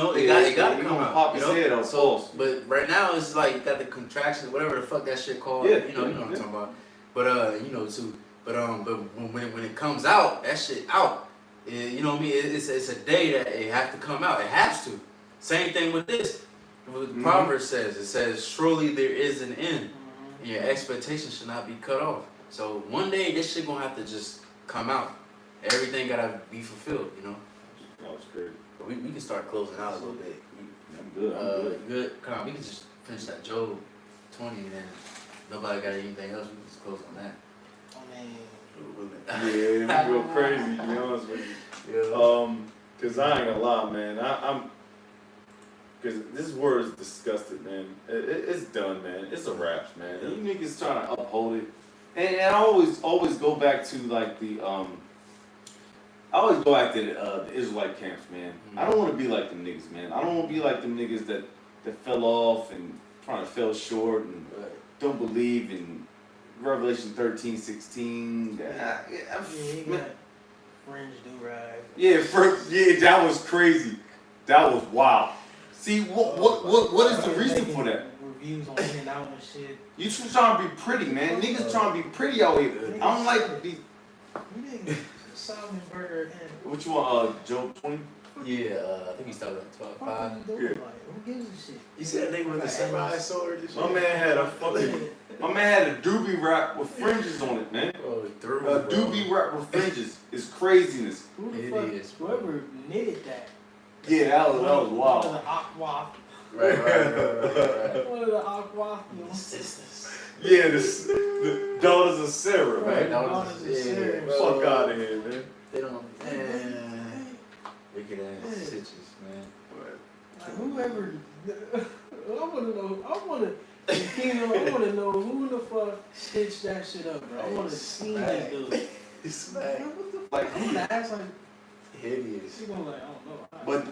Speaker 1: gotta come out.
Speaker 2: Pop his head out.
Speaker 1: So, but right now it's like you got the contractions, whatever the fuck that shit called. You know what I'm talking about. But but when it comes out, that shit out. You know what I mean? It's a day that it has to come out. It has to. Same thing with this. What the Proverbs says, it says, surely there is an end, and your expectation should not be cut off. So one day this shit gonna have to just come out. Everything gotta be fulfilled,
Speaker 2: That was great.
Speaker 1: But we can start closing out a little bit.
Speaker 2: I'm good.
Speaker 1: Good. Come on, we can just finish that Job 20 and then nobody got anything else. We can just close on that.
Speaker 2: Yeah, we go crazy, to be honest with you. Cause I ain't gonna lie, man. Cause this word is disgusted, man. It's done, man. It's a wraps, man. You niggas trying to uphold it. And I always go back to like the I always go back to the Israelite camps, man. I don't want to be like them niggas, man. I don't want to be like them niggas that fell off and trying to fell short and don't believe in Revelation 13:16.
Speaker 4: You got fringe do-rag.
Speaker 2: Yeah, that was crazy. That was wild. See, what is the reason for that?
Speaker 4: Reviews on In-N-Out and shit.
Speaker 2: You trying to be pretty, man. Niggas trying to be pretty out here. I don't like these.
Speaker 4: You niggas, Solomon Burger and.
Speaker 2: What you want, Joe 20?
Speaker 1: Yeah, I think he started at 12.5.
Speaker 4: What you doing?
Speaker 2: Yeah.
Speaker 4: Like, who gives a shit?
Speaker 1: You said that nigga with the samurai sword?
Speaker 2: My man had a fucking. My man had a doobie wrap with fringes on it, man.
Speaker 1: Oh, through,
Speaker 2: A doobie wrap with fringes is craziness.
Speaker 4: Who the
Speaker 1: It
Speaker 4: fuck?
Speaker 1: is, bro.
Speaker 4: Whoever knitted that.
Speaker 2: Yeah, that was
Speaker 4: One
Speaker 2: wild.
Speaker 4: of the aqua.
Speaker 1: Right.
Speaker 4: One of the aqua.
Speaker 1: Sisters.
Speaker 2: Yeah, the daughters of Sarah,
Speaker 1: Right,
Speaker 2: man.
Speaker 4: Daughters of Sarah.
Speaker 2: Fuck out of here, man.
Speaker 1: They don't, man. Wicked ass stitches, man.
Speaker 4: Like, whoever, I want to know who the fuck stitched that shit up, bro. I want to see that dude.
Speaker 1: It's
Speaker 4: Like,
Speaker 1: like
Speaker 4: what the fuck?
Speaker 2: Like,
Speaker 4: I'm gonna ask like,
Speaker 1: hideous.
Speaker 4: she gonna like, I don't know.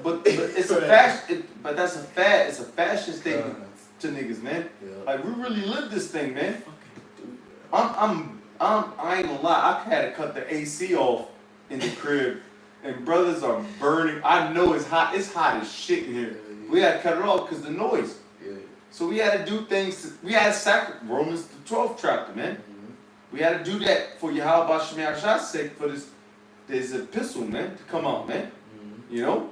Speaker 2: But it's a fashion. But that's a fad. It's a fashion statement to niggas, man.
Speaker 1: Yeah.
Speaker 2: Like we really live this thing, man.
Speaker 1: Fucking dude.
Speaker 2: I ain't gonna lie. I had to cut the AC off in the crib, and brothers are burning. I know it's hot. It's hot as shit in here. We had to cut it off because the noise.
Speaker 1: Yeah.
Speaker 2: So we had to do things. We had to sacrifice Romans the 12th chapter, man.
Speaker 1: Mhm.
Speaker 2: We had to do that for Yahweh Shemai Shah's sake for this epistle, man, to come out, man.
Speaker 1: Mhm.
Speaker 2: You know?
Speaker 1: Mhm.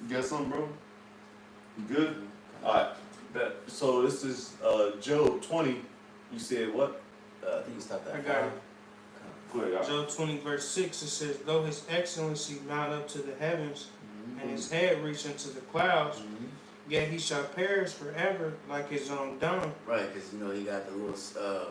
Speaker 2: You got something, bro? You good?
Speaker 5: Alright, so this is Job 20. You said what?
Speaker 1: I think he stopped at
Speaker 3: I got it.
Speaker 2: Go ahead, y'all.
Speaker 3: Job 20 verse 6, it says, though his excellency mount up to the heavens,
Speaker 1: Mhm.
Speaker 3: and his head reach unto the clouds,
Speaker 1: Mhm.
Speaker 3: yet he shall perish forever like his own dung.
Speaker 1: Right, because you know he got the little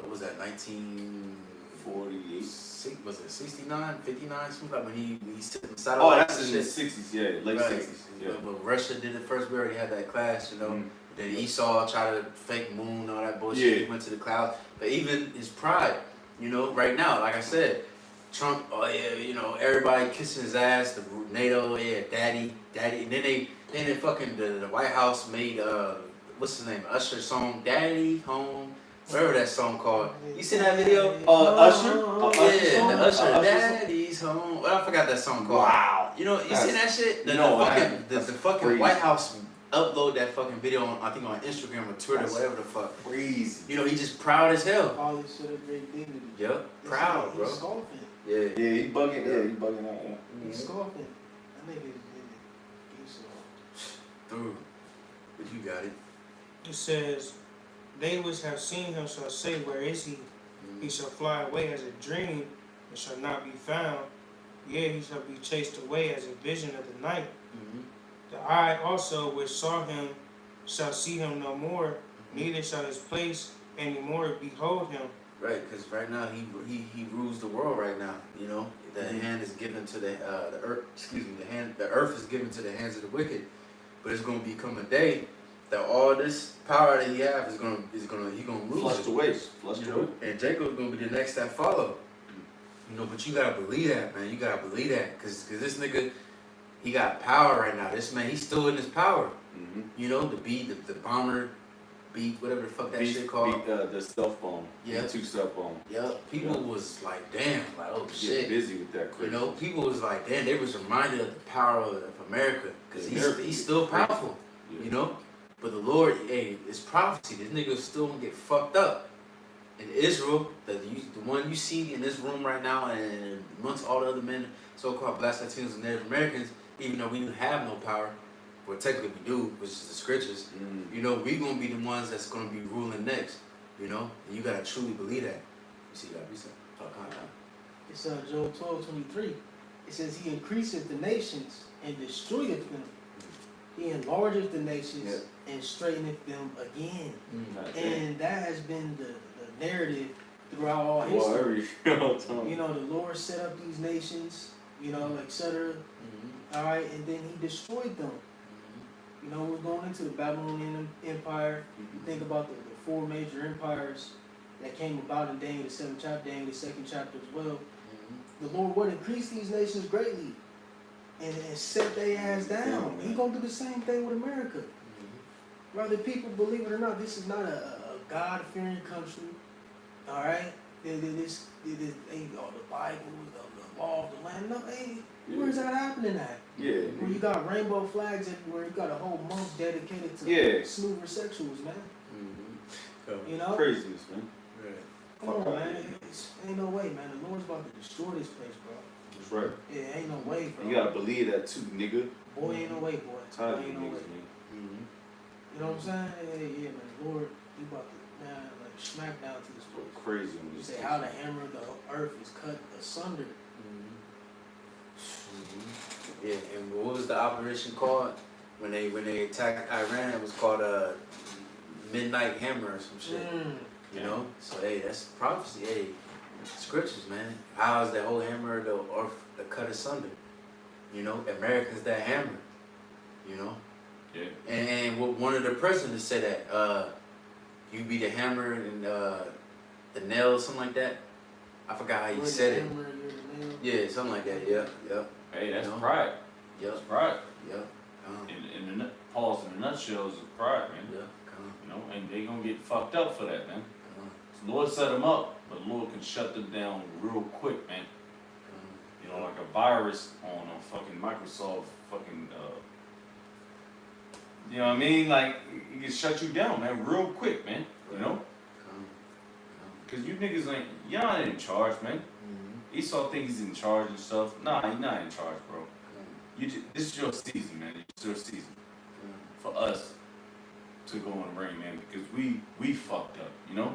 Speaker 1: what was that 1948? Was it 69, 59? Something like when he sitting beside.
Speaker 2: Oh, that's in the 60s, yeah, late
Speaker 1: Right.
Speaker 2: 60s. Yeah.
Speaker 1: When Russia did it first, we already had that clash, you know.
Speaker 2: Mhm.
Speaker 1: Then Esau tried to fake moon, all that bullshit.
Speaker 2: Yeah.
Speaker 1: He went to the clouds. But even his pride, you know, right now, like I said, Trump, oh yeah, you know, everybody kissing his ass, the NATO, yeah, daddy. And then they fucking, the White House made, what's his name, Usher song, Daddy Home, whatever that song called. You seen that video?
Speaker 2: Usher?
Speaker 1: Yeah, the Usher,
Speaker 2: Usher song?
Speaker 1: Daddy's Home. Well, I forgot that song called.
Speaker 2: Wow.
Speaker 1: You know, you
Speaker 2: That's-
Speaker 1: seen that shit? The
Speaker 2: that's
Speaker 1: fucking
Speaker 2: crazy.
Speaker 1: White House upload that fucking video on, I think on Instagram or Twitter,
Speaker 2: That's
Speaker 1: whatever the fuck.
Speaker 2: Crazy.
Speaker 1: You know, he just proud as hell.
Speaker 4: All this shit of great dignity.
Speaker 1: Yup, proud, bro.
Speaker 4: He's scoffing.
Speaker 1: Yeah.
Speaker 2: Yeah, he bugging. Yeah, he bugging out. Yeah.
Speaker 4: He's scoffing. That nigga is
Speaker 1: Dude, but you got it.
Speaker 3: It says, they which have seen him shall say, where is he? He shall fly away as a dream, and shall not be found. Yea, he shall be chased away as a vision of the night.
Speaker 1: Mm-hmm.
Speaker 3: The eye also which saw him shall see him no more, neither shall his place any more behold him.
Speaker 1: Right, because right now he rules the world right now. You know, the hand is given to the earth. Excuse me, the earth is given to the hands of the wicked. But it's gonna become a day that all this power that he have is gonna lose
Speaker 2: Flushed
Speaker 1: it.
Speaker 2: away. Flushed
Speaker 1: You
Speaker 2: away.
Speaker 1: know, and Jacob's gonna be the next that follow. You know, but you gotta believe that, man. You gotta believe that, cause this nigga, he got power right now. This man, he's still in his power.
Speaker 2: Mm-hmm.
Speaker 1: You know, the bomber beat, whatever the fuck that shit called.
Speaker 2: The stealth bomb.
Speaker 1: Yeah.
Speaker 2: The 2 stealth bomb.
Speaker 1: Yeah, people was like, damn, like, oh
Speaker 2: Get
Speaker 1: shit.
Speaker 2: busy with that.
Speaker 1: You know, people was like, damn, they was reminded of the power of America, cause
Speaker 2: America.
Speaker 1: he's still powerful.
Speaker 2: Yeah.
Speaker 1: You know, but the Lord, hey, it's prophecy. This nigga still gonna get fucked up. In Israel, the one you see in this room right now, and amongst all the other men, so-called Black Latinos and Native Americans, even though we didn't have no power, well, technically we do, which is the scriptures.
Speaker 2: Mm-hmm.
Speaker 1: You know, we gonna be the ones that's gonna be ruling next. You know, and you gotta truly believe that. You see that? We said, talk on that.
Speaker 4: It's Job 12:23. It says, he increaseth the nations and destroyeth them. He enlargeth the nations and straighteneth them again. And that has been the narrative throughout all history. You know, the Lord set up these nations, you know, etc. All right, and then he destroyed them. You know, we're going into the Babylonian Empire. You think about the 4 major empires that came about in Daniel the 7th chapter, Daniel the 2nd chapter as well. The Lord would increase these nations greatly and set their ass down. He gonna do the same thing with America. Whether people believe it or not, this is not a God-fearing country. All right, the Bible, the law of the land. No, hey, where's that happening at?
Speaker 2: Yeah.
Speaker 4: Where you got rainbow flags everywhere, you got a whole month dedicated to
Speaker 2: Yeah.
Speaker 4: sexuals, man.
Speaker 1: Mm-hmm.
Speaker 4: You know?
Speaker 2: Craziness, man.
Speaker 1: Right.
Speaker 4: Come on, man. Ain't no way, man. The Lord's about to destroy this place, bro.
Speaker 2: That's right.
Speaker 4: Yeah, ain't no way, bro.
Speaker 2: You gotta believe that too, nigga.
Speaker 4: Boy, ain't no way, boy.
Speaker 2: Tired
Speaker 4: Boy,
Speaker 2: of
Speaker 4: ain't no way.
Speaker 2: niggas, man.
Speaker 1: Mm-hmm.
Speaker 4: You know what I'm saying? Yeah, man. Lord, he about to, man, like smack down to this
Speaker 2: Go
Speaker 4: place.
Speaker 2: crazy on
Speaker 4: You
Speaker 2: this.
Speaker 4: say how the hammer of the earth is cut asunder.
Speaker 1: Yeah, and what was the operation called when they attacked Iran? It was called Midnight Hammer or some shit. You know, so hey, that's prophecy. Hey, scriptures, man. How is that whole hammer of the earth cut asunder? You know, America's that hammer. You know,
Speaker 2: Yeah.
Speaker 1: and one of the presidents said that you be the hammer and the nail, something like that. I forgot how he said it.
Speaker 4: Hammer, you're the nail.
Speaker 1: Yeah, something like that. Yeah, yeah,
Speaker 2: Hey, that's
Speaker 1: No.
Speaker 2: pride.
Speaker 1: yeah,
Speaker 2: That's pride.
Speaker 1: yeah.
Speaker 2: In the Paul's in a nutshell is pride, man.
Speaker 1: Yeah,
Speaker 2: You know, and they gonna get fucked up for that, man.
Speaker 1: come
Speaker 2: The Lord set them up, but the Lord can shut them down real quick, man.
Speaker 1: on.
Speaker 2: You know, like a virus on a fucking Microsoft fucking you know what I mean? Like it can shut you down, man, real quick, man. You know? Cause you niggas ain't y'all not in charge, man. Esau thinks he's in charge and stuff. Nah, you're not in charge, bro. This is your season, man. It's your season for us to go in the ring, man, because we fucked up, you know?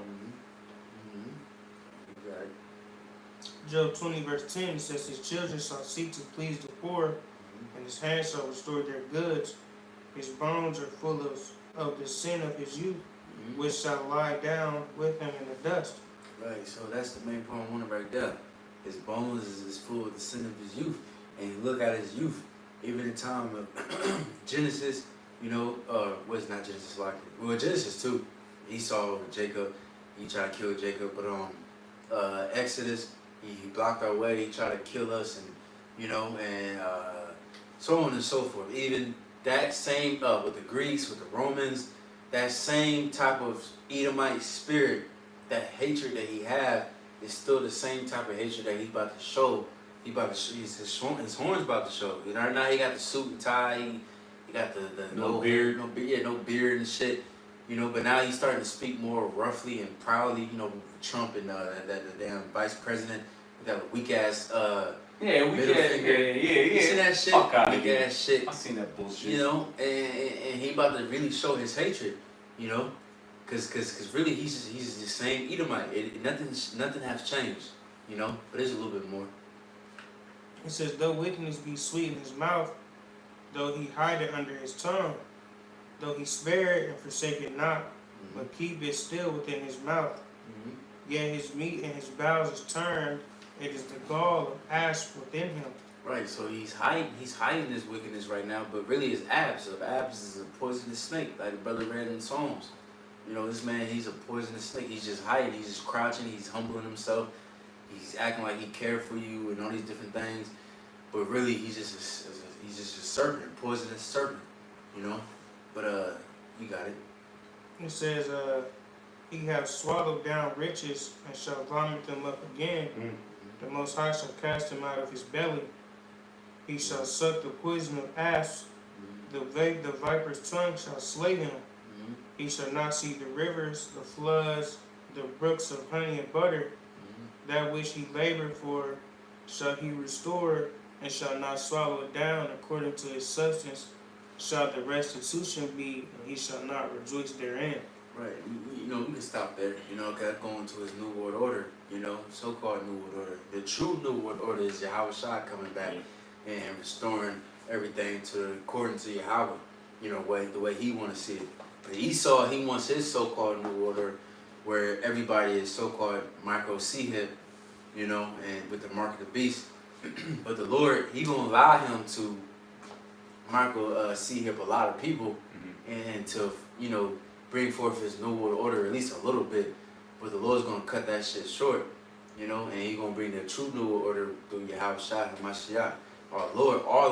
Speaker 3: Job 20 verse 10 says, his children shall seek to please the poor, and his hands shall restore their goods. His bones are full of the sin of his youth, which shall lie down with him in the dust.
Speaker 1: Right, so that's the main point I wanted right there. His bones is full of the sin of his youth. And you look at his youth, even in time of Genesis, you know, what's not Genesis like? Well, Genesis too. Esau over Jacob, he tried to kill Jacob, but Exodus, he blocked our way, he tried to kill us, and you know, and so on and so forth. Even that same with the Greeks, with the Romans, that same type of Edomite spirit, that hatred that he had, is still the same type of hatred that he's about to show. He about to show, his horns about to show. You know, now he got the suit and tie, he got the
Speaker 2: No beard.
Speaker 1: no beard and shit. You know, but now he's starting to speak more roughly and proudly. You know, Trump and the damn vice president with that weak ass
Speaker 2: Yeah, we
Speaker 1: middle
Speaker 2: can.
Speaker 1: finger.
Speaker 2: Yeah.
Speaker 1: You see that shit?
Speaker 2: Fuck outta
Speaker 1: Weak
Speaker 2: here.
Speaker 1: ass shit.
Speaker 2: I seen that bullshit.
Speaker 1: You know, and he about to really show his hatred. You know, cause really he's the same Edomite. Nothing has changed. You know, but there's a little bit more.
Speaker 3: It says, though wickedness be sweet in his mouth, though he hide it under his tongue, though he spare it and forsake it not, but keep it still within his mouth. Yet his meat and his bowels is turned, it is the gall of asp within him.
Speaker 1: Right, so he's hiding this wickedness right now, but really it's abs. So abs is a poisonous snake, like the brother read in Psalms. You know, this man, he's a poisonous snake. He's just hiding, he's just crouching, he's humbling himself. He's acting like he cared for you and all these different things, but really he's just a serpent, a poisonous serpent, you know. But you got it.
Speaker 3: It says, he hath swallowed down riches and shall vomit them up again. The Most High shall cast him out of his belly. He shall suck the poison of asps. The viper's tongue shall slay him. He shall not see the rivers, the floods, the brooks of honey and butter. That which he labored for shall he restore, and shall not swallow it down according to his substance. Shall the restitution be, and he shall not rejoice therein.
Speaker 1: Right, you know, we can stop there. You know, going to his New World Order. You know, so-called New World Order. The true New World Order is Yahweh Shai coming back and restoring everything according to Yahweh. You know, the way he want to see it. But Esau, he wants his so-called New World Order, where everybody is so-called micro C-hip, you know, and with the mark of the beast. But the Lord, he gonna allow him to micro C-hip a lot of people, and to, you know, bring forth his New World Order at least a little bit. But the Lord's gonna cut that shit short, you know, and he gonna bring the true New World Order through Yahweh Shai HaMashiach, our Lord, all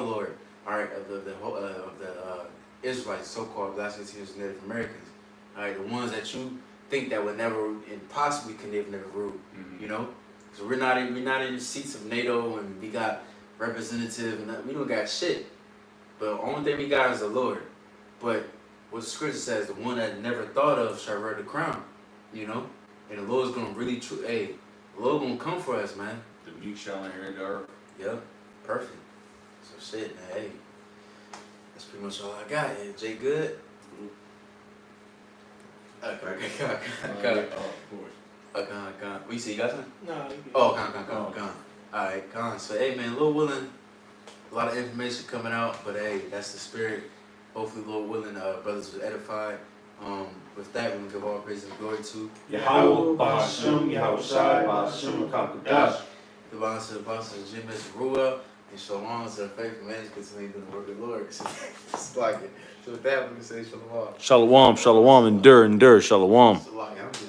Speaker 1: right, of the Israelites, so-called Black Native Americans. All right, the ones that you think that would never and possibly could never rule. You know, because we're not in the seats of NATO, and we got representative, and we don't got shit. But the only thing we got is the Lord. But what the scripture says, the one that never thought of shall wear the crown. You know, and the Lord's gonna really the Lord gonna come for us, man.
Speaker 5: The meek shall inherit the earth.
Speaker 1: Yep, perfect. So shit, man. Hey, that's pretty much all I got. Hey, Jay, good. Okay.
Speaker 5: Of course.
Speaker 1: What you see? You got something?
Speaker 4: No, you good.
Speaker 1: Oh, con. Alright, con. So, hey, man, Lord willing, a lot of information coming out, but hey, that's the spirit. Hopefully, Lord willing, brothers was edified. With that, we give all praise and glory to
Speaker 6: Yahweh, Ba'ashem, Yahweh Shai, Ba'ashem, Kakadash.
Speaker 1: the bonds to the apostles, Gms Ruel, and Shalom to the faithful man who continue doing the work of the Lord. It's like it. So with that, we can say Shalom.
Speaker 2: Shalom, shalom, endure, shalom.
Speaker 1: It's like, I'm just